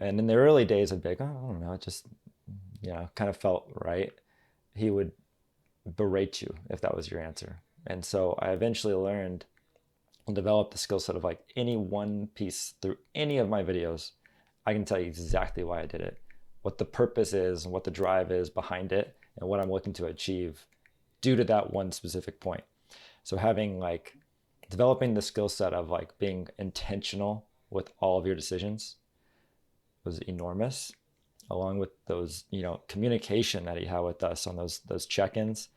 And in the early days, I'd be like, oh, I don't know, it just, kind of felt right. He would berate you if that was your answer. And so I eventually learned and developed the skill set of like any one piece through any of my videos, I can tell you exactly why I did it, what the purpose is and what the drive is behind it, and what I'm looking to achieve due to that one specific point. So developing the skill set of like being intentional with all of your decisions was enormous, along with those, communication that he had with us on those check-ins.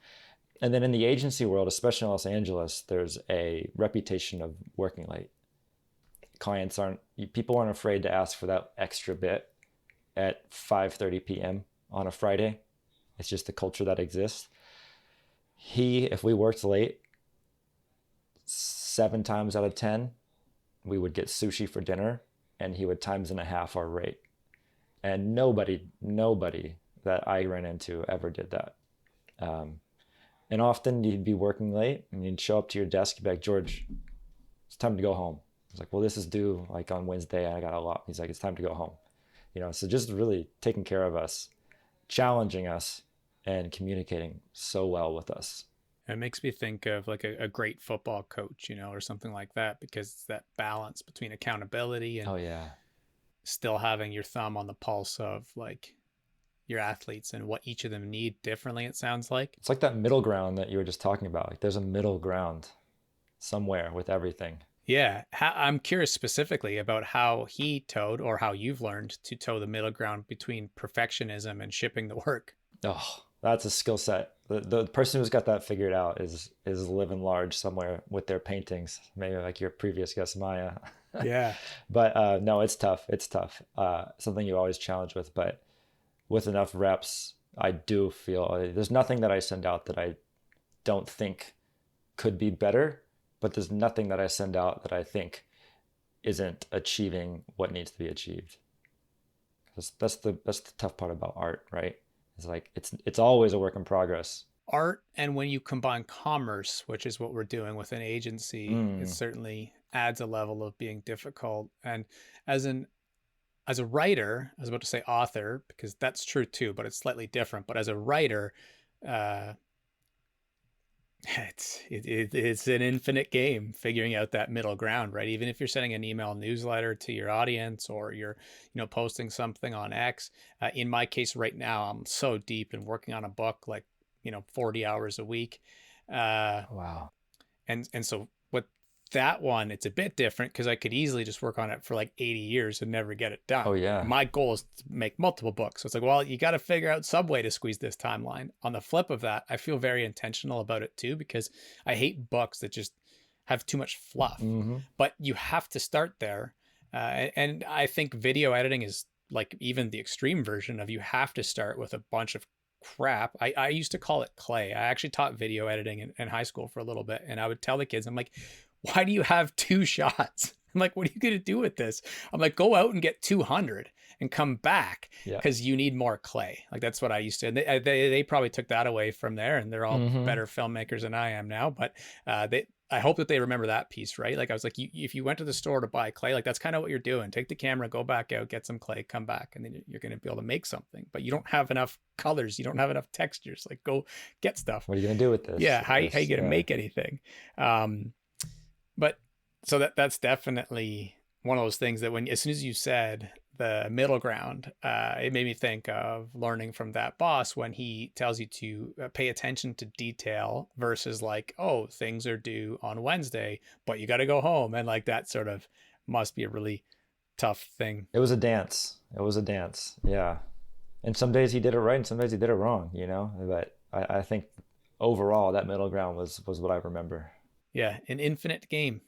And then in the agency world, especially in Los Angeles, there's a reputation of working late. People aren't afraid to ask for that extra bit at 5:30 p.m. on a Friday. It's just the culture that exists. If we worked late, 7 times out of 10, we would get sushi for dinner, and he would times and a half our rate. And nobody that I ran into ever did that. And often you'd be working late and you'd show up to your desk, you'd be like, George, it's time to go home. I was like, well, this is due like on Wednesday and I got a lot. He's like, it's time to go home. So just really taking care of us, challenging us, and communicating so well with us. It makes me think of like a great football coach, or something like that, because it's that balance between accountability and Oh yeah. still having your thumb on the pulse of like your athletes and what each of them need differently, it sounds like. It's like that middle ground that you were just talking about. Like there's a middle ground somewhere with everything. Yeah, I'm curious specifically about how he towed, or how you've learned to toe the middle ground between perfectionism and shipping the work. Oh, that's a skill set. The person who's got that figured out is living large somewhere with their paintings, maybe like your previous guest, Maya. Yeah. But no, it's tough. It's tough. Something you always challenge with, but with enough reps, I do feel there's nothing that I send out that I don't think could be better, but there's nothing that I send out that I think isn't achieving what needs to be achieved. That's the tough part about art, right? It's like it's always a work in progress. Art, and when you combine commerce, which is what we're doing with an agency, it Mm. certainly adds a level of being difficult. And as an as a writer, I was about to say author because that's true too, but it's slightly different. But as a writer, uh, it's an infinite game figuring out that middle ground, right? Even if you're sending an email newsletter to your audience, or you're posting something on X. In my case right now, I'm so deep in working on a book, like 40 hours a week. uh Wow. and so with that one, it's a bit different because I could easily just work on it for like 80 years and never get it Oh done. yeah. My goal is to make multiple books. So it's like, well, you got to figure out some way to squeeze this timeline. On the flip of that, I feel very intentional about it too, because I hate books that just have too much fluff. Mm-hmm. But you have to start there. And I think video editing is like even the extreme version of, you have to start with a bunch of crap. I used to call it clay. I actually taught video editing in high school for a little bit. And I would tell the kids, I'm like, why do you have two shots? I'm like, what are you going to do with this? I'm like, go out and get 200 and come back Yeah. because you need more clay. Like, that's what I used to. And they probably took that away from there, and they're all Mm-hmm. better filmmakers than I am now. But I hope that they remember that piece, right? Like, I was like, if you went to the store to buy clay, like that's kind of what you're doing. Take the camera, go back out, get some clay, come back, and then you're going to be able to make something. But you don't have enough colors, you don't have enough textures. Like, go get stuff. What are you gonna do with Yeah, this? how you This, going to yeah. make anything? Um, but so that's definitely one of those things that, when as soon as you said the middle ground, it made me think of learning from that boss when he tells you to pay attention to detail versus like, oh, things are due on Wednesday, but you got to go home, and like that sort of must be a really tough thing. It was a dance. It was a dance. Yeah. And some days he did it right, and some days he did it wrong. But I think overall that middle ground was what I remember. Yeah, an infinite game.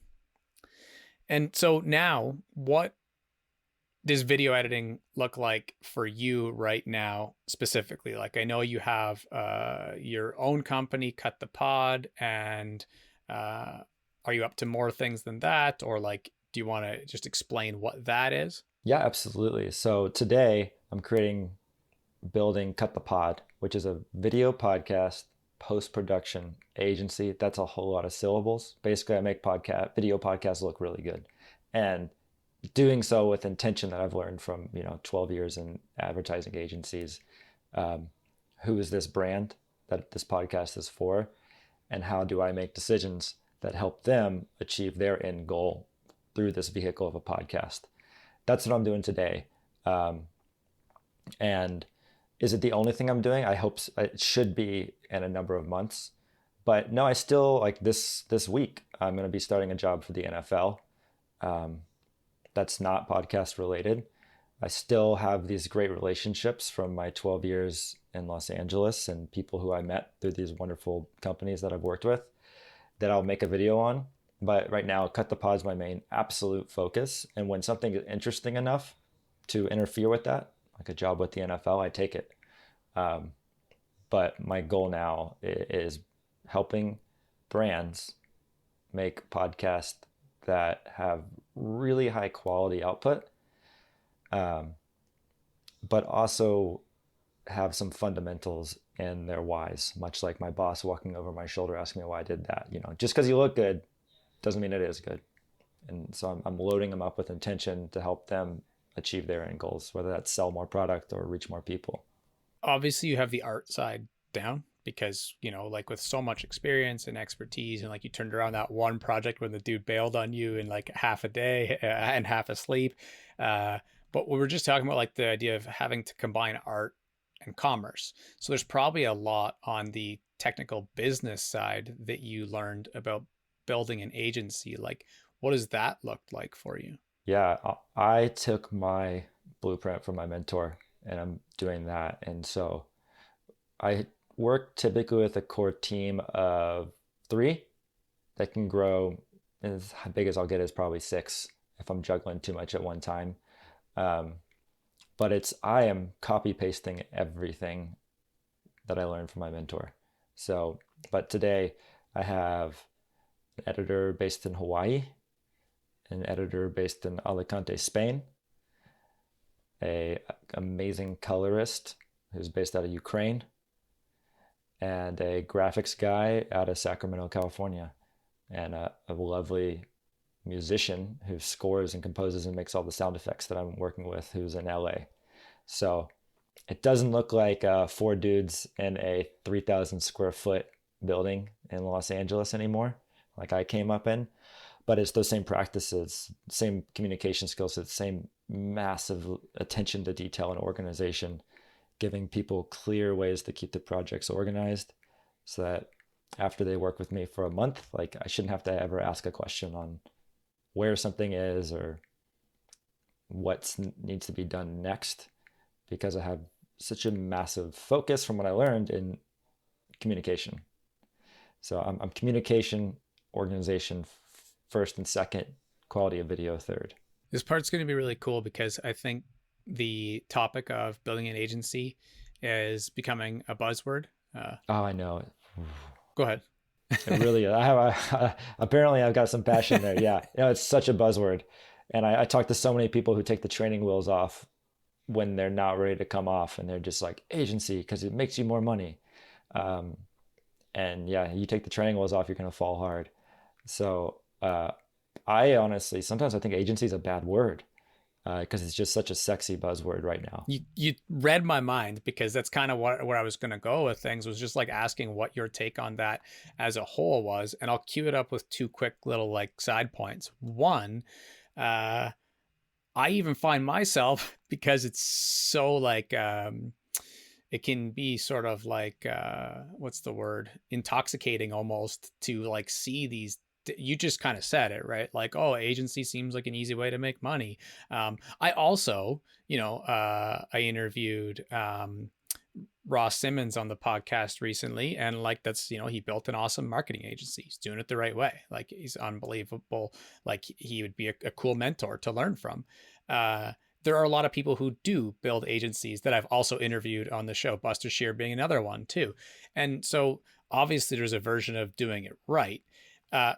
And so now, what does video editing look like for you right now specifically? Like, I know you have your own company, Cut the Pod, and uh, are you up to more things than that, or like, do you want to just explain what that is? Yeah, absolutely. So today I'm building Cut the Pod, which is a video podcast post-production agency. That's a whole lot of syllables. Basically, I make video podcasts look really good. And doing so with intention that I've learned from 12 years in advertising agencies. Um, who is this brand that this podcast is for, and how do I make decisions that help them achieve their end goal through this vehicle of a podcast? That's what I'm doing today. And is it the only thing I'm doing? I hope it should be in a number of months. But no, I still like this week. I'm going to be starting a job for the NFL. Um, that's not podcast related. I still have these great relationships from my 12 years in Los Angeles and people who I met through these wonderful companies that I've worked with that I'll make a video on. But right now, Cut the Pod is my main absolute focus. And when something is interesting enough to interfere with that, like a job with the NFL, I take it. Um, but my goal now is helping brands make podcasts that have really high quality output, um, but also have some fundamentals in their whys, much like my boss walking over my shoulder asking me why I did that. Just because you look good doesn't mean it is good. And so I'm loading them up with intention to help them achieve their end goals, whether that's sell more product or reach more people. Obviously, you have the art side down because, like with so much experience and expertise, and like you turned around that one project when the dude bailed on you in like half a day and half asleep. But we were just talking about like the idea of having to combine art and commerce. So there's probably a lot on the technical business side that you learned about building an agency. Like, What does that look like for you? Yeah, I took my blueprint from my mentor and I'm doing that. And so I work typically with a core team of three that can grow as big as I'll get is probably six if I'm juggling too much at one time. Um, but I am copy pasting everything that I learned from my mentor. So, but today I have an editor based in Hawaii, an editor based in Alicante, Spain, a amazing colorist who's based out of Ukraine, and a graphics guy out of Sacramento, California, and a lovely musician who scores and composes and makes all the sound effects that I'm working with, who's in LA. So it doesn't look like four dudes in a 3,000 square foot building in Los Angeles anymore, like I came up in, but it's those same practices, same communication skills, the same massive attention to detail and organization, giving people clear ways to keep the projects organized so that after they work with me for a month, like I shouldn't have to ever ask a question on where something is or what needs to be done next because I have such a massive focus from what I learned in communication. So I'm communication, organization first and second, quality of video third. This part's going to be really cool because I think the topic of building an agency is becoming a buzzword. Oh, I know. Go ahead. It really is. Apparently I've got some passion there. Yeah, it's such a buzzword, and I talk to so many people who take the training wheels off when they're not ready to come off, and they're just like agency because it makes you more money. Um, and yeah, you take the training wheels off, you're gonna fall hard. So I honestly sometimes I think agency is a bad word because it's just such a sexy buzzword right now. You read my mind because that's kind of where I was going to go with things, was just like asking what your take on that as a whole was. And I'll cue it up with two quick little like side points. One, I even find myself, because it's so like it can be sort of like what's the word, intoxicating almost, to like see these, you just kind of said it right, like, oh, agency seems like an easy way to make money. I also, I interviewed Ross Simmons on the podcast recently, and like that's, he built an awesome marketing agency. He's doing it the right way. Like he's unbelievable. Like he would be a cool mentor to learn from. There are a lot of people who do build agencies that I've also interviewed on the show, Buster Shear being another one too. And so obviously there's a version of doing it right. Uh,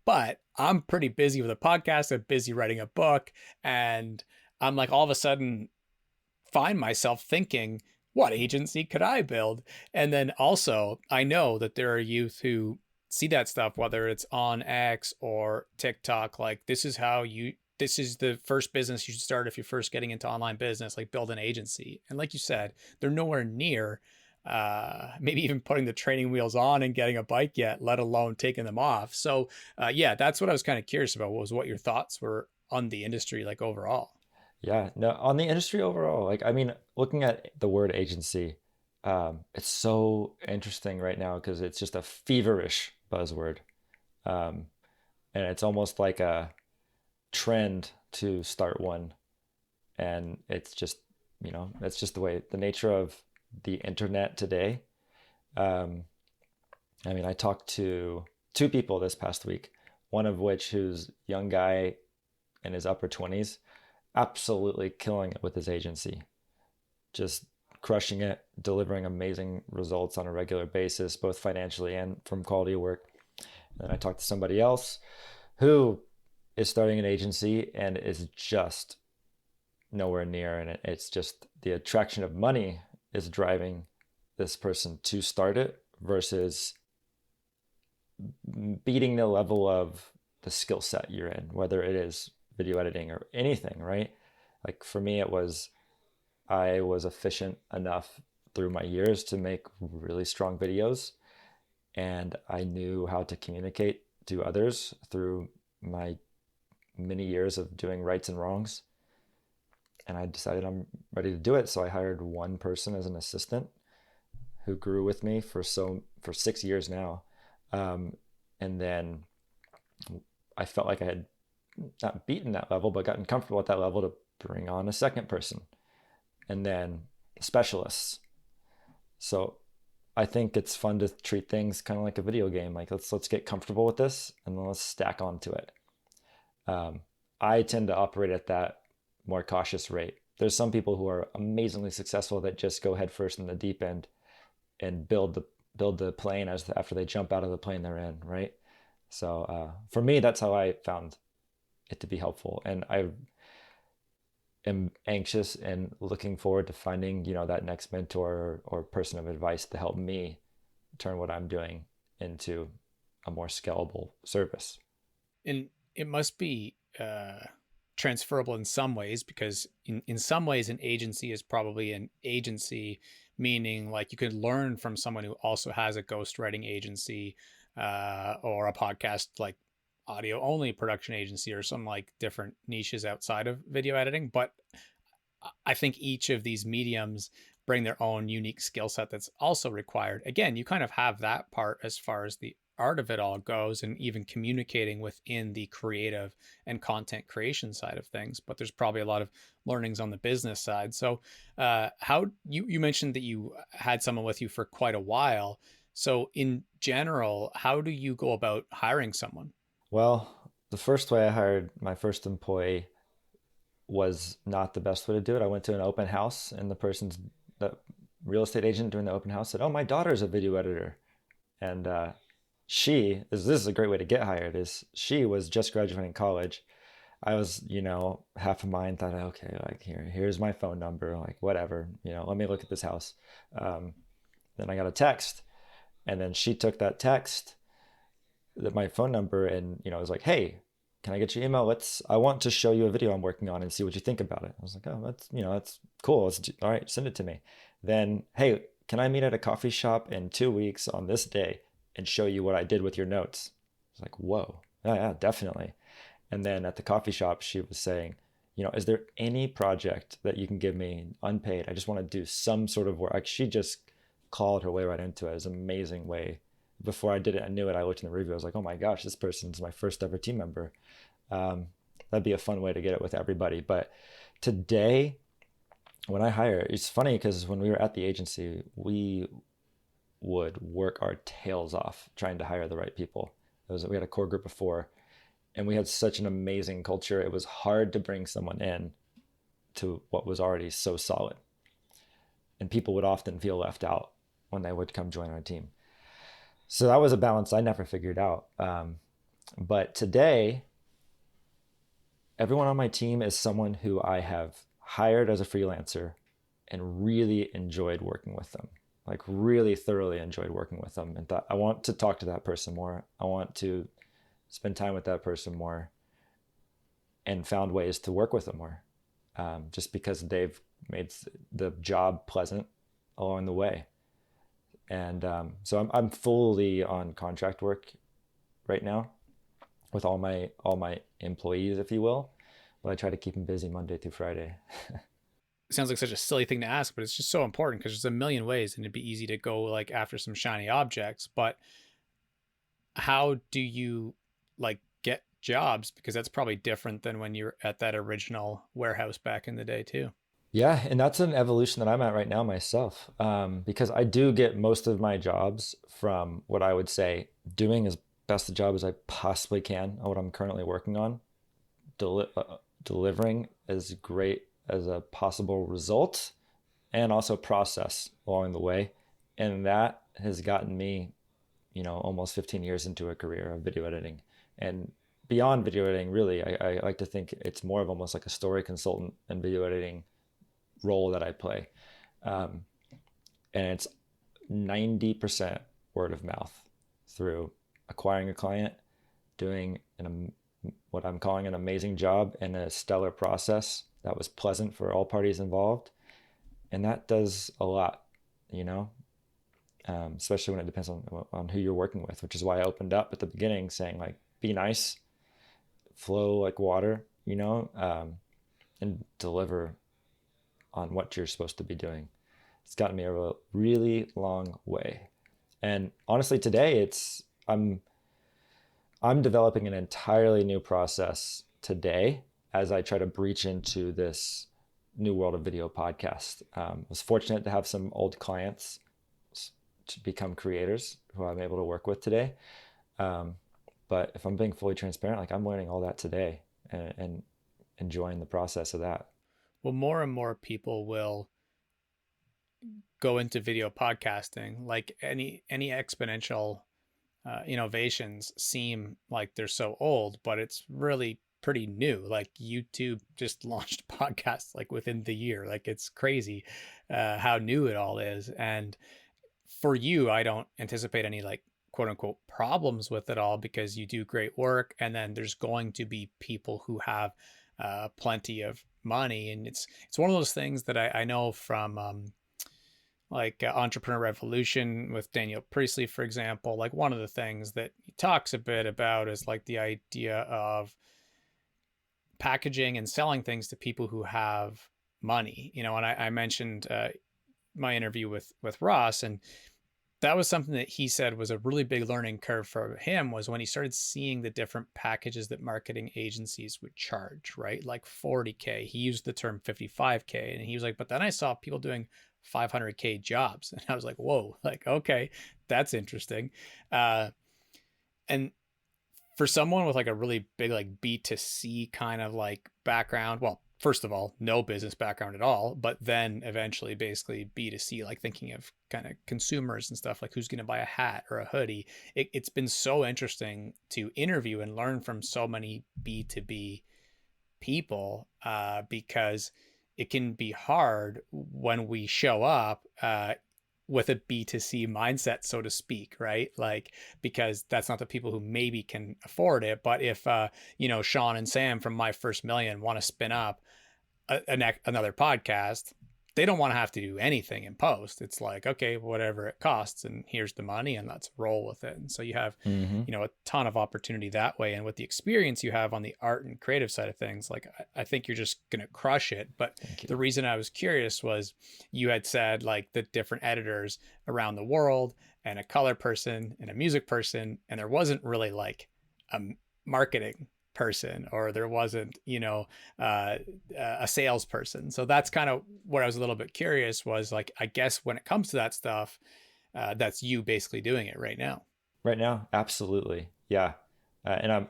but I'm pretty busy with a podcast. I'm busy writing a book. And I'm like, all of a sudden find myself thinking, what agency could I build? And then also, I know that there are youth who see that stuff, whether it's on X or TikTok, like this is the first business you should start if you're first getting into online business, like build an agency. And like you said, they're nowhere near maybe even putting the training wheels on and getting a bike yet, let alone taking them off. So yeah, that's what I was kind of curious about, was what your thoughts were on the industry, like overall. Yeah, no, on the industry overall, like I mean, looking at the word agency, it's so interesting right now because it's just a feverish buzzword, um, and it's almost like a trend to start one, and it's just that's just the nature of the internet today. Um, I mean, I talked to two people this past week, one of which who's young guy in his upper 20s, absolutely killing it with his agency, just crushing it, delivering amazing results on a regular basis, both financially and from quality of work. And then I talked to somebody else who is starting an agency and is just nowhere near. And it's just the attraction of money is driving this person to start it versus beating the level of the skill set you're in, whether it is video editing or anything, right? Like for me, I was efficient enough through my years to make really strong videos, and I knew how to communicate to others through my many years of doing rights and wrongs. And I decided I'm ready to do it. So I hired one person as an assistant who grew with me for 6 years now. And then I felt like I had not beaten that level, but gotten comfortable at that level to bring on a second person and then specialists. So I think it's fun to treat things kind of like a video game. Like let's get comfortable with this and then let's stack onto it. Um, I tend to operate at that more cautious rate. There's some people who are amazingly successful that just go headfirst in the deep end and build the plane after they jump out of the plane they're in, right? So for me, that's how I found it to be helpful, and I am anxious and looking forward to finding that next mentor or person of advice to help me turn what I'm doing into a more scalable service. And it must be transferable in some ways, because in some ways an agency is probably an agency, meaning like you could learn from someone who also has a ghostwriting agency, or a podcast like audio only production agency, or some like different niches outside of video editing. But I think each of these mediums bring their own unique skill set that's also required. Again, you kind of have that part as far as the art of it all goes, and even communicating within the creative and content creation side of things. But there's probably a lot of learnings on the business side. So, how you mentioned that you had someone with you for quite a while. So, in general, how do you go about hiring someone? Well, the first way I hired my first employee was not the best way to do it. I went to an open house, and the real estate agent doing the open house said, "Oh, my daughter's a video editor," and this is a great way to get hired. Is she was just graduating college. I was, half of mine thought, okay, like here's my phone number, like whatever, let me look at this house. Um, then I got a text, and then she took that text, my phone number, and was like, "Hey, can I get your email? I want to show you a video I'm working on and see what you think about it." I was like, "Oh, that's cool. All right, send it to me." Then, "Hey, can I meet at a coffee shop in 2 weeks on this day and show you what I did with your notes?" I was like, "Whoa, yeah, yeah, definitely." And then at the coffee shop, she was saying, "Is there any project that you can give me unpaid? I just want to do some sort of work." Like she just called her way right into it. It was an amazing way. Before I did it, I knew it. I looked in the review. I was like, "Oh my gosh, this person's my first ever team member." Um, that'd be a fun way to get it with everybody. But today, when I hire, it's funny because when we were at the agency, we would work our tails off trying to hire the right people. We had a core group of 4, and we had such an amazing culture. It was hard to bring someone in to what was already so solid, and people would often feel left out when they would come join our team. So that was a balance I never figured out. But today, everyone on my team is someone who I have hired as a freelancer and really enjoyed working with them. Like really thoroughly enjoyed working with them, and thought I want to talk to that person more. I want to spend time with that person more, and found ways to work with them more, just because they've made the job pleasant along the way. And so I'm fully on contract work right now with all my employees, if you will. But I try to keep them busy Monday through Friday. It sounds like such a silly thing to ask, but it's just so important because there's a million ways, and it'd be easy to go like after some shiny objects. But how do you like get jobs? Because that's probably different than when you're at that original warehouse back in the day too. Yeah, and that's an evolution that I'm at right now myself, because I do get most of my jobs from what I would say doing as best a job as I possibly can on what I'm currently working on, delivering as great as a possible result, and also process along the way. And that has gotten me, almost 15 years into a career of video editing. And beyond video editing, really, I like to think it's more of almost like a story consultant and video editing role that I play. Um, and it's 90% word of mouth through acquiring a client, doing what I'm calling an amazing job and a stellar process that was pleasant for all parties involved. And that does a lot, you know, especially when it depends on who you're working with, which is why I opened up at the beginning saying like, be nice, flow like water, and deliver on what you're supposed to be doing. It's gotten me a really long way. And honestly, today I'm developing an entirely new process today as I try to breach into this new world of video podcast. Was fortunate to have some old clients to become creators who I'm able to work with today. Um, but if I'm being fully transparent, like I'm learning all that today and enjoying the process of that. Well, more and more people will go into video podcasting. Like any exponential innovations seem like they're so old, but it's really pretty new. Like YouTube just launched podcasts like within the year. Like it's crazy how new it all is. And for you, I don't anticipate any like quote unquote problems with it all because you do great work. And then there's going to be people who have plenty of money. And it's one of those things that I know from like Entrepreneur Revolution with Daniel Priestley, for example. Like one of the things that he talks a bit about is like the idea of packaging and selling things to people who have money, you know. And I mentioned my interview with Ross, and that was something that he said was a really big learning curve for him, was when he started seeing the different packages that marketing agencies would charge, right? Like 40K. He used the term 55K. And he was like, but then I saw people doing 500K jobs. And I was like, whoa, like, okay, that's interesting. And for someone with like a really big, like B2C kind of like background, well, first of all, no business background at all, but then eventually basically B2C, like thinking of kind of consumers and stuff, like who's going to buy a hat or a hoodie. It's been so interesting to interview and learn from so many B2B people because it can be hard when we show up with a B2C mindset, so to speak, right? Like, because that's not the people who maybe can afford it. But if, Sean and Sam from My First Million want to spin up another podcast, they don't want to have to do anything in post. It's like, okay, whatever it costs, and here's the money, and let's roll with it. And so you have, Mm-hmm. a ton of opportunity that way. And with the experience you have on the art and creative side of things, like I think you're just gonna crush it. But Thank you. the reason I was curious was you had said like the different editors around the world, and a color person and a music person, and there wasn't really like a marketing person, or there wasn't a salesperson. So that's kind of what I was a little bit curious, was like, I guess when it comes to that stuff, that's you basically doing it right now. Right now, absolutely. Yeah. And I'm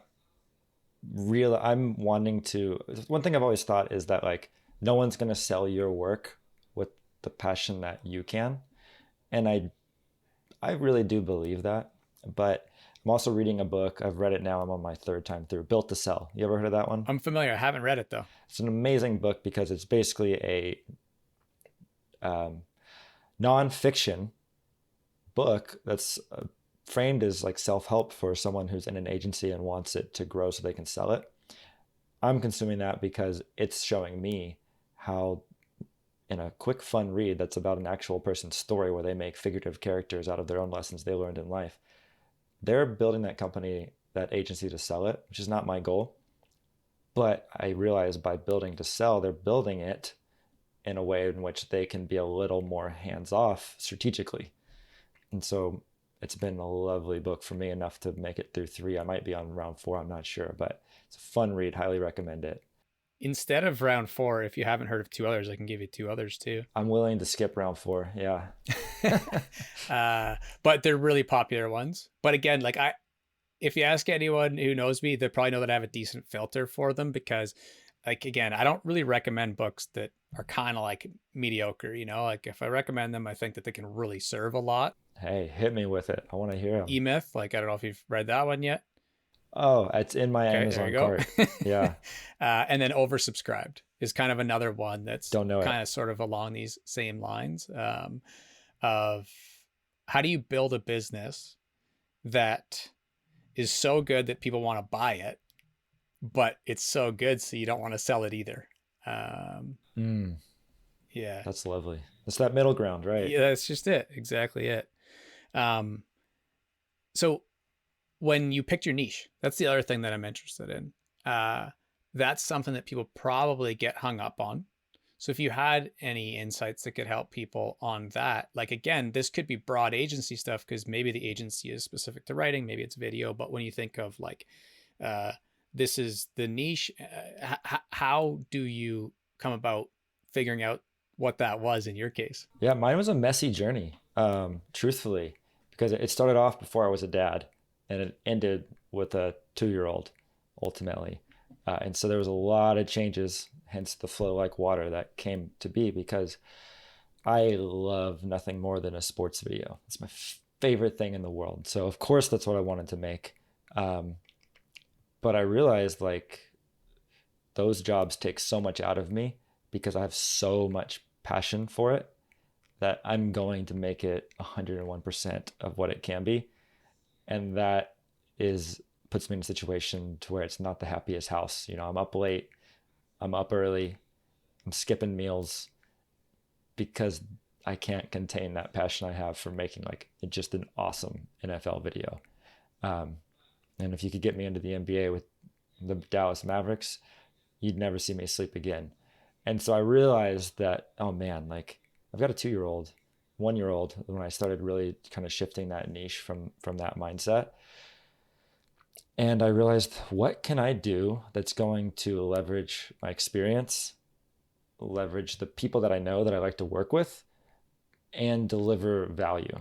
wanting to, one thing I've always thought is that like no one's going to sell your work with the passion that you can. And I really do believe that. But I'm also reading a book. I've read it now. I'm on my third time through. Built to Sell. You ever heard of that one? I'm familiar. I haven't read it though. It's an amazing book because it's basically a nonfiction book that's framed as like self-help for someone who's in an agency and wants it to grow so they can sell it. I'm consuming that because it's showing me how, in a quick fun read that's about an actual person's story where they make figurative characters out of their own lessons they learned in life, they're building that company, that agency, to sell it, which is not my goal. But I realize by building to sell, they're building it in a way in which they can be a little more hands-off strategically. And so it's been a lovely book for me, enough to make it through 3. I might be on round 4, I'm not sure, but it's a fun read. Highly recommend it. Instead of round 4, if you haven't heard of 2 others, I can give you 2 others too. I'm willing to skip round 4. Yeah. But they're really popular ones. But again, like if you ask anyone who knows me, they probably know that I have a decent filter for them, because like, again, I don't really recommend books that are kind of like mediocre, like if I recommend them, I think that they can really serve a lot. Hey, hit me with it. I want to hear them. E-Myth, like I don't know if you've read that one yet. Oh, it's in my Okay, there Amazon you go. cart. Yeah. And then Oversubscribed is kind of another one that's Don't know it. kind of sort of along these same lines of how do you build a business that is so good that people want to buy it, but it's so good so you don't want to sell it either. Mm, Yeah. that's lovely. It's that middle ground, right? Yeah, that's just it. Exactly it. So when you picked your niche, that's the other thing that I'm interested in. That's something that people probably get hung up on. So if you had any insights that could help people on that, like again, this could be broad agency stuff because maybe the agency is specific to writing, maybe it's video, but when you think of like uh, this is the niche, how do you come about figuring out what that was in your case? Yeah, mine was a messy journey, truthfully, because it started off before I was a dad, and it ended with a 2-year-old, ultimately. And so there was a lot of changes, hence the flow like water that came to be, because I love nothing more than a sports video. It's my favorite thing in the world. So of course that's what I wanted to make. Um, but I realized like those jobs take so much out of me because I have so much passion for it that I'm going to make it 101% of what it can be. And that is puts me in a situation to where it's not the happiest house. You know, I'm up late, I'm up early, I'm skipping meals because I can't contain that passion I have for making like just an awesome NFL video. Um, and if you could get me into the NBA with the Dallas Mavericks, you'd never see me sleep again. And so I realized that, oh man, like I've got a 2-year-old, 1-year old when I started really kind of shifting that niche from that mindset. And I realized, what can I do that's going to leverage my experience, leverage the people that I know that I like to work with, and deliver value.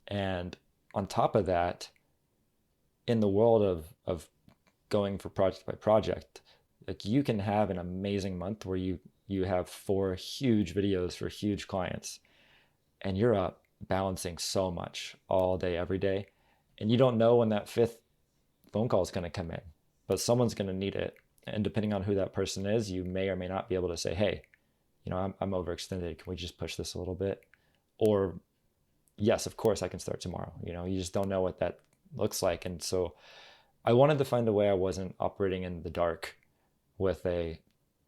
And on top of that, in the world of going for project by project, like you can have an amazing month where you have 4 huge videos for huge clients, and you're up balancing so much all day every day, and you don't know when that 5th phone call is going to come in, but someone's going to need it. And depending on who that person is, you may or may not be able to say, hey, you know, I'm overextended, can we just push this a little bit? Or yes, of course I can start tomorrow. You know, you just don't know what that looks like. And so I wanted to find a way I wasn't operating in the dark with a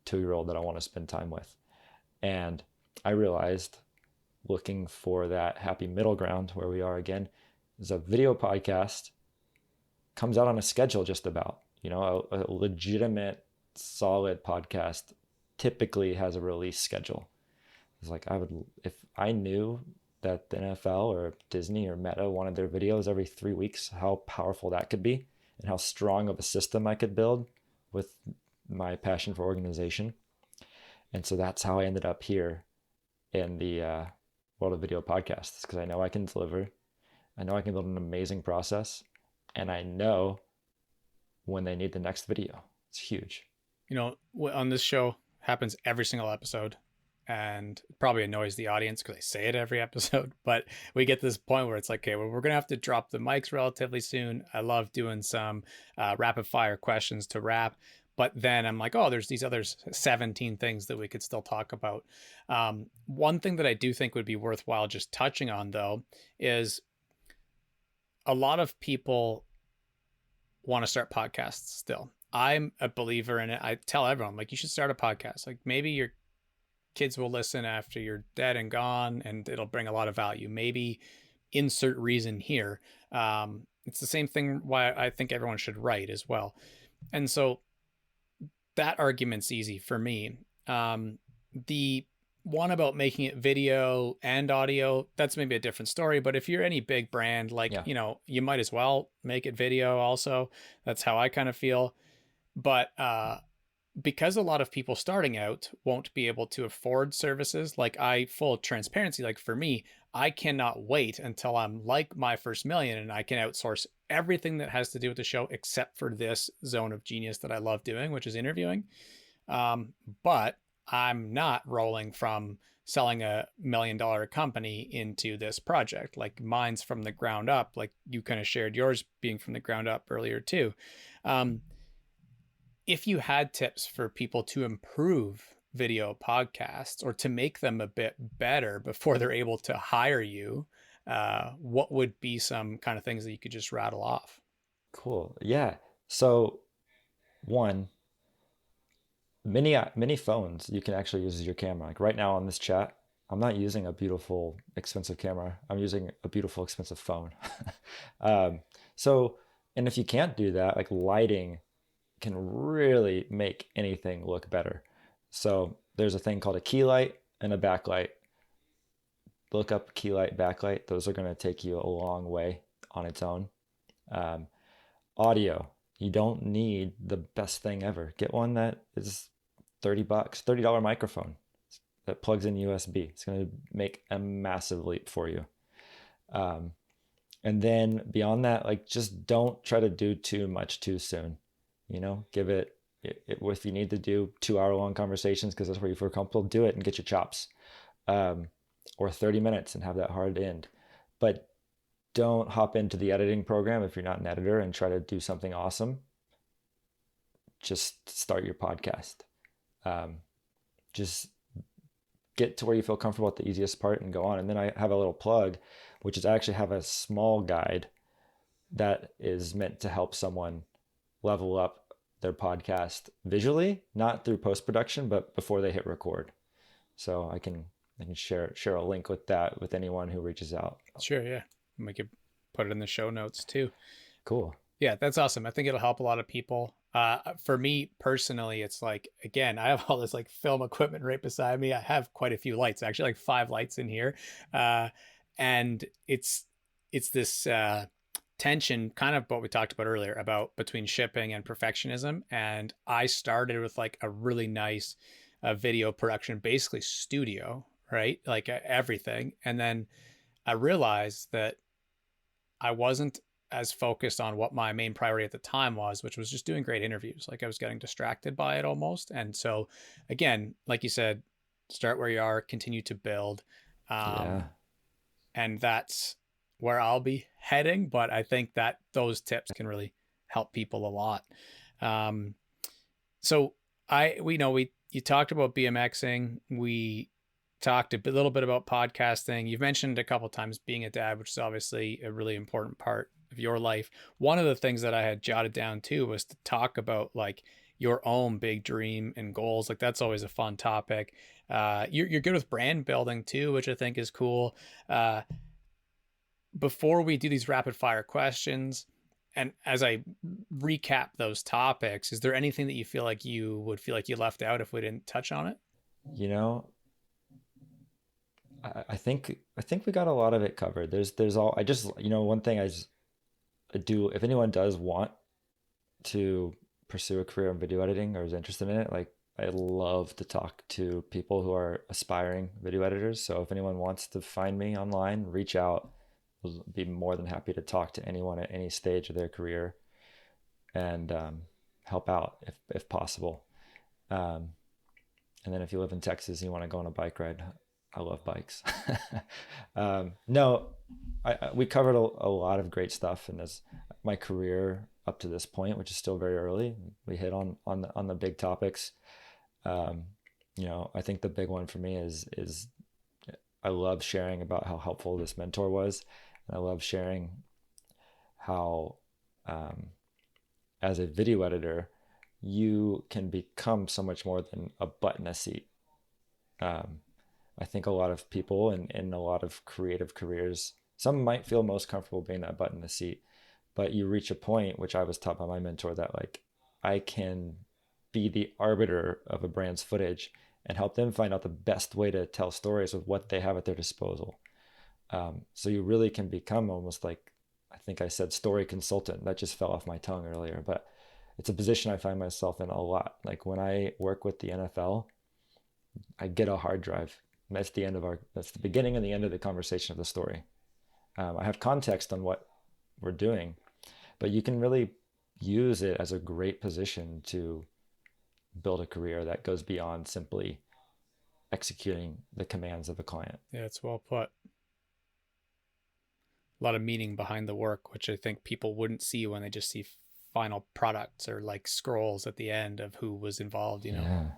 2-year-old that I want to spend time with. And I realized, looking for that happy middle ground where we are again, is a video podcast comes out on a schedule. Just about, you know, a legitimate solid podcast typically has a release schedule. It's like, I would, if I knew that the NFL or Disney or Meta wanted their videos every 3 weeks, how powerful that could be and how strong of a system I could build with my passion for organization. And so that's how I ended up here in the world of video podcasts, because I know I can deliver, I know I can build an amazing process, and I know when they need the next video. It's huge. You know, on this show happens every single episode, and probably annoys the audience because I say it every episode, but we get to this point where it's like, okay, well, we're going to have to drop the mics relatively soon. I love doing some rapid fire questions to wrap, but then I'm like, oh, there's these other 17 things that we could still talk about. One thing that I do think would be worthwhile just touching on, though, is a lot of people want to start podcasts still. I'm a believer in it. I tell everyone, like, you should start a podcast. Like, maybe your kids will listen after you're dead and gone, and it'll bring a lot of value. Maybe insert reason here. It's the same thing why I think everyone should write as well. And so that argument's easy for me. The one about making it video and audio, that's maybe a different story. But if you're any big brand, like, Yeah. you know, you might as well make it video also. That's how I kind of feel. But because a lot of people starting out won't be able to afford services, like, full transparency, like for me, I cannot wait until I'm like my first million and I can outsource everything that has to do with the show except for this zone of genius that I love doing, which is interviewing. But I'm not rolling from selling $1 million company into this project. Like, mine's from the ground up. Like, you kind of shared yours being from the ground up earlier too. If you had tips for people to improve video podcasts or to make them a bit better before they're able to hire you, what would be some kind of things that you could just rattle off? Cool. Yeah. So one, many phones you can actually use as your camera. Like right now on this chat, I'm not using a beautiful expensive camera. I'm using a beautiful expensive phone. um, so, and if you can't do that, like lighting can really make anything look better. So there's a thing called a key light and a backlight. Look up key light, backlight. Those are going to take you a long way on its own. Um, Audio. You don't need the best thing ever. Get one that is $30, $30 microphone that plugs in USB. It's going to make a massive leap for you. Um, and then beyond that, like just don't try to do too much too soon. Give if you need to do 2 hour long conversations because that's where you feel comfortable, do it and get your chops. Um, or 30 minutes and have that hard end. But don't hop into the editing program if you're not an editor and try to do something awesome. Just start your podcast. Just get to where you feel comfortable at the easiest part and go on. And then I have a little plug, which is I actually have a small guide that is meant to help someone level up their podcast visually, not through post-production, but before they hit record. So I can share a link with that with anyone who reaches out. Sure, yeah. We could put it in the show notes too. Cool. Yeah, that's awesome. I think it'll help a lot of people. For me personally, it's like, again, I have all this like film equipment right beside me. I have quite a few lights, actually like 5 lights in here. And it's this tension, kind of what we talked about earlier about between shipping and perfectionism. And I started with like a really nice video production, basically studio, right? Like everything. And then I realized that I wasn't as focused on what my main priority at the time was, which was just doing great interviews. Like I was getting distracted by it almost. And so again, like you said, start where you are, continue to build. Yeah. And that's where I'll be heading. But I think that those tips can really help people a lot. So you talked about BMXing. We talked a little bit about podcasting. You've mentioned a couple of times being a dad, which is obviously a really important part of your life. One of the things that I had jotted down too was to talk about like your own big dream and goals. Like that's always a fun topic. You're good with brand building too, which I think is cool. Before we do these rapid fire questions, and as I recap those topics, is there anything that you feel like you would feel like you left out if we didn't touch on it? You know, I think we got a lot of it covered. There's all I just one thing I do if anyone does want to pursue a career in video editing or is interested in it, like I love to talk to people who are aspiring video editors. So if anyone wants to find me online, reach out. I'll be more than happy to talk to anyone at any stage of their career and help out if possible. And then if you live in Texas and you want to go on a bike ride, I love bikes. No, we covered a lot of great stuff in this my career up to this point, which is still very early. We hit on the big topics. I think the big one for me is I love sharing about how helpful this mentor was, and I love sharing how as a video editor you can become so much more than a butt in a seat. I think a lot of people in a lot of creative careers, some might feel most comfortable being that butt in the seat, but you reach a point, which I was taught by my mentor, that like I can be the arbiter of a brand's footage and help them find out the best way to tell stories with what they have at their disposal. So you really can become almost like, I think I said story consultant. That just fell off my tongue earlier, but it's a position I find myself in a lot. Like when I work with the NFL, I get a hard drive. That's the beginning and the end of the conversation of the story. I have context on what we're doing, but you can really use it as a great position to build a career that goes beyond simply executing the commands of a client. Yeah, it's well put. A lot of meaning behind the work, which I think people wouldn't see when they just see final products or like scrolls at the end of who was involved, Yeah.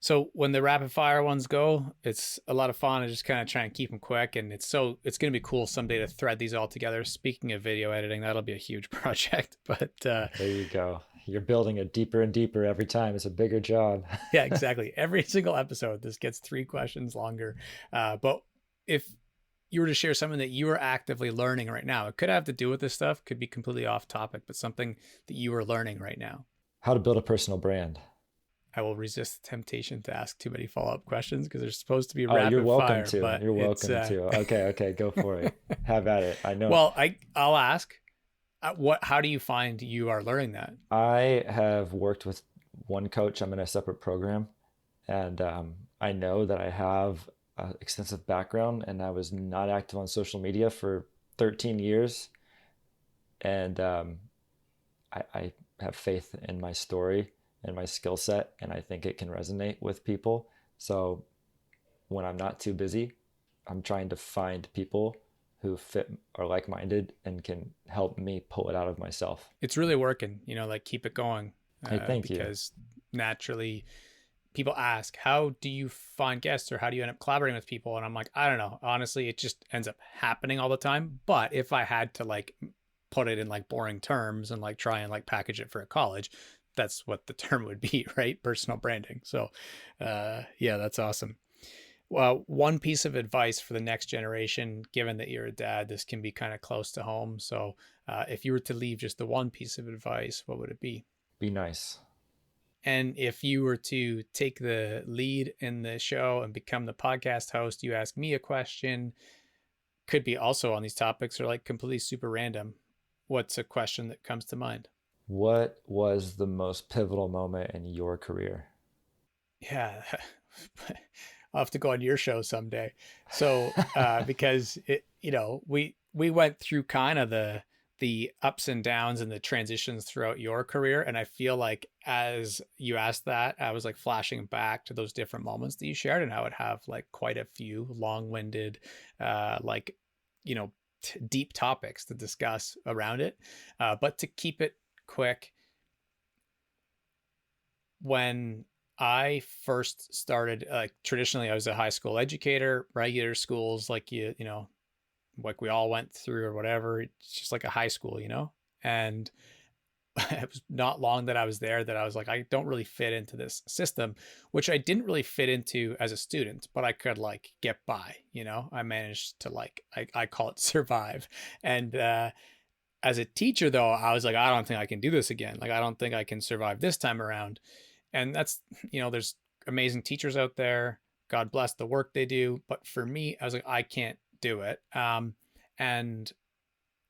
So when the rapid fire ones go, it's a lot of fun. I just kind of try and keep them quick, and it's going to be cool someday to thread these all together. Speaking of video editing, that'll be a huge project, but there you go. You're building it deeper and deeper every time. It's a bigger job. Yeah, exactly. Every single episode, this gets 3 questions longer. But if you were to share something that you are actively learning right now, it could have to do with this stuff, could be completely off topic, but something that you are learning right now. How to build a personal brand. I will resist the temptation to ask too many follow-up questions because they're supposed to be Oh, you're rapid welcome fire, to. but You're it's welcome to. Okay, okay, go for it. Have at it. I know. well, I'll ask how do you find you are learning that? I have worked with one coach. I'm in a separate program, and I know that I have extensive background, and I was not active on social media for 13 years, and I have faith in my story and my skill set, and I think it can resonate with people. So when I'm not too busy, I'm trying to find people who fit are like-minded and can help me pull it out of myself. It's really working, like keep it going, Hey, thank you. because naturally people ask, how do you find guests or how do you end up collaborating with people? And I'm like, I don't know. Honestly, it just ends up happening all the time. But if I had to like put it in like boring terms and like try and like package it for a college, that's what the term would be, right? Personal branding. So, yeah, that's awesome. Well, one piece of advice for the next generation, given that you're a dad, this can be kind of close to home. So, if you were to leave just the one piece of advice, what would it be? Be nice. And if you were to take the lead in the show and become the podcast host, you ask me a question, could be also on these topics or like completely super random. What's a question that comes to mind? What was the most pivotal moment in your career? Yeah, I'll have to go on your show someday. So, because we went through kind of the ups and downs and the transitions throughout your career, and I feel like as you asked that, I was like flashing back to those different moments that you shared, and I would have like quite a few long-winded, like you know, deep topics to discuss around it. But to keep it quick, when I first started, like traditionally, I was a high school educator, regular schools, like like we all went through or whatever. It's just like a high school. And it was not long that I was there that I was like, I don't really fit into this system, which I didn't really fit into as a student, but I could like get by. I managed to like, I call it survive. And as a teacher, though, I was like, I don't think I can do this again. Like, I don't think I can survive this time around. And there's amazing teachers out there. God bless the work they do. But for me, I was like, I can't do it. And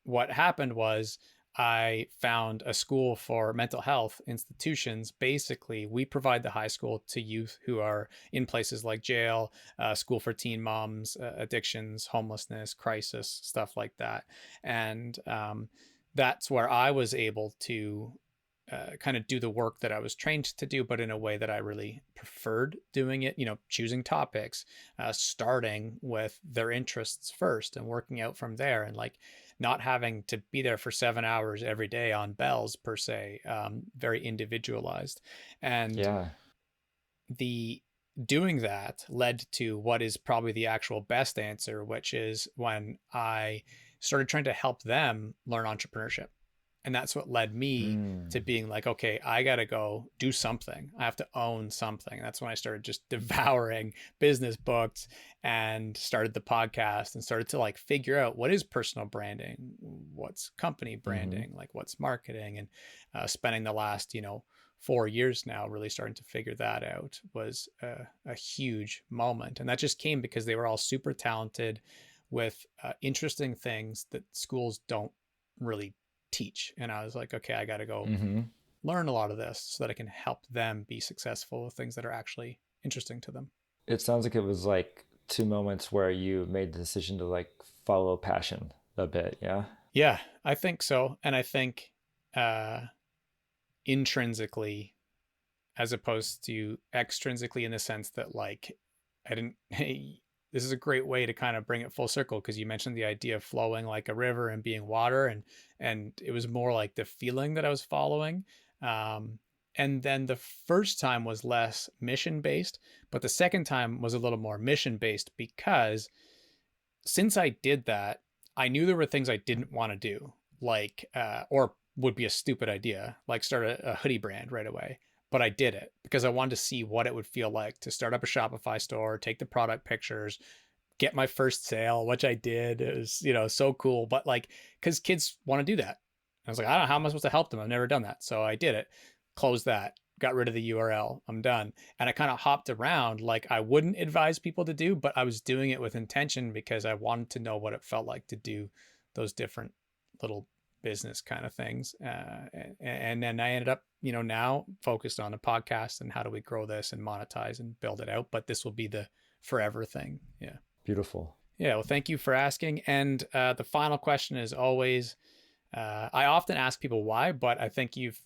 what happened was I found a school for mental health institutions. Basically, we provide the high school to youth who are in places like jail, school for teen moms, addictions, homelessness, crisis, stuff like that. And that's where I was able to kind of do the work that I was trained to do, but in a way that I really preferred doing it, choosing topics, starting with their interests first and working out from there, and like not having to be there for 7 hours every day on bells per se, very individualized. And Yeah. the doing that led to what is probably the actual best answer, which is when I started trying to help them learn entrepreneurship. And that's what led me to Mm. being like, okay, I got to go do something. I have to own something. That's when I started just devouring business books and started the podcast and started to like figure out what is personal branding, what's company Mm-hmm. branding, like what's marketing, and spending the last, 4 years now really starting to figure that out was a huge moment. And that just came because they were all super talented with interesting things that schools don't really teach. And I was like, okay, I got to go Mm-hmm. learn a lot of this so that I can help them be successful with things that are actually interesting to them. It sounds like it was like two moments where you made the decision to like follow passion a bit, yeah? Yeah, I think so. And I think uh, intrinsically, as opposed to extrinsically, in the sense that like I didn't, hey, this is a great way to kind of bring it full circle because you mentioned the idea of flowing like a river and being water, and it was more like the feeling that I was following. Um, and then the first time was less mission based, but the second time was a little more mission based because since I did that, I knew there were things I didn't want to do, like or would be a stupid idea, like start a hoodie brand right away. But I did it because I wanted to see what it would feel like to start up a Shopify store, take the product pictures, get my first sale, which I did. It was, so cool. But like, because kids want to do that. I was like, I don't know how am I supposed to help them? I've never done that. So I did it, closed that. got rid of the URL, I'm done. And I kind of hopped around like I wouldn't advise people to do, but I was doing it with intention because I wanted to know what it felt like to do those different little business kind of things. And then I ended up, now focused on a podcast and how do we grow this and monetize and build it out. But this will be the forever thing. Yeah. Beautiful. Yeah. Well, thank you for asking. And the final question is always, I often ask people why, but I think you've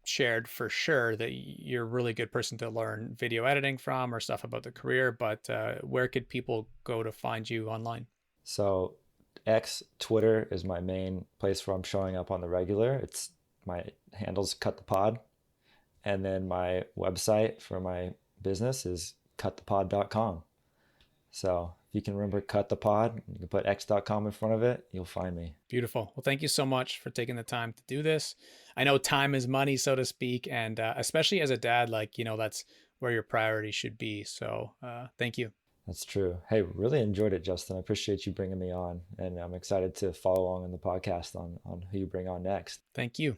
shared for sure that you're a really good person to learn video editing from or stuff about the career. But where could people go to find you online? So X, Twitter is my main place where I'm showing up on the regular. It's my handles Cut the Pod. And then my website for my business is cutthepod.com. So if you can remember Cut the Pod, you can put x.com in front of it, you'll find me. Beautiful. Well, thank you so much for taking the time to do this. I know time is money, so to speak. And especially as a dad, like, that's where your priority should be. So thank you. That's true. Hey, really enjoyed it, Justin. I appreciate you bringing me on. And I'm excited to follow along in the podcast on who you bring on next. Thank you.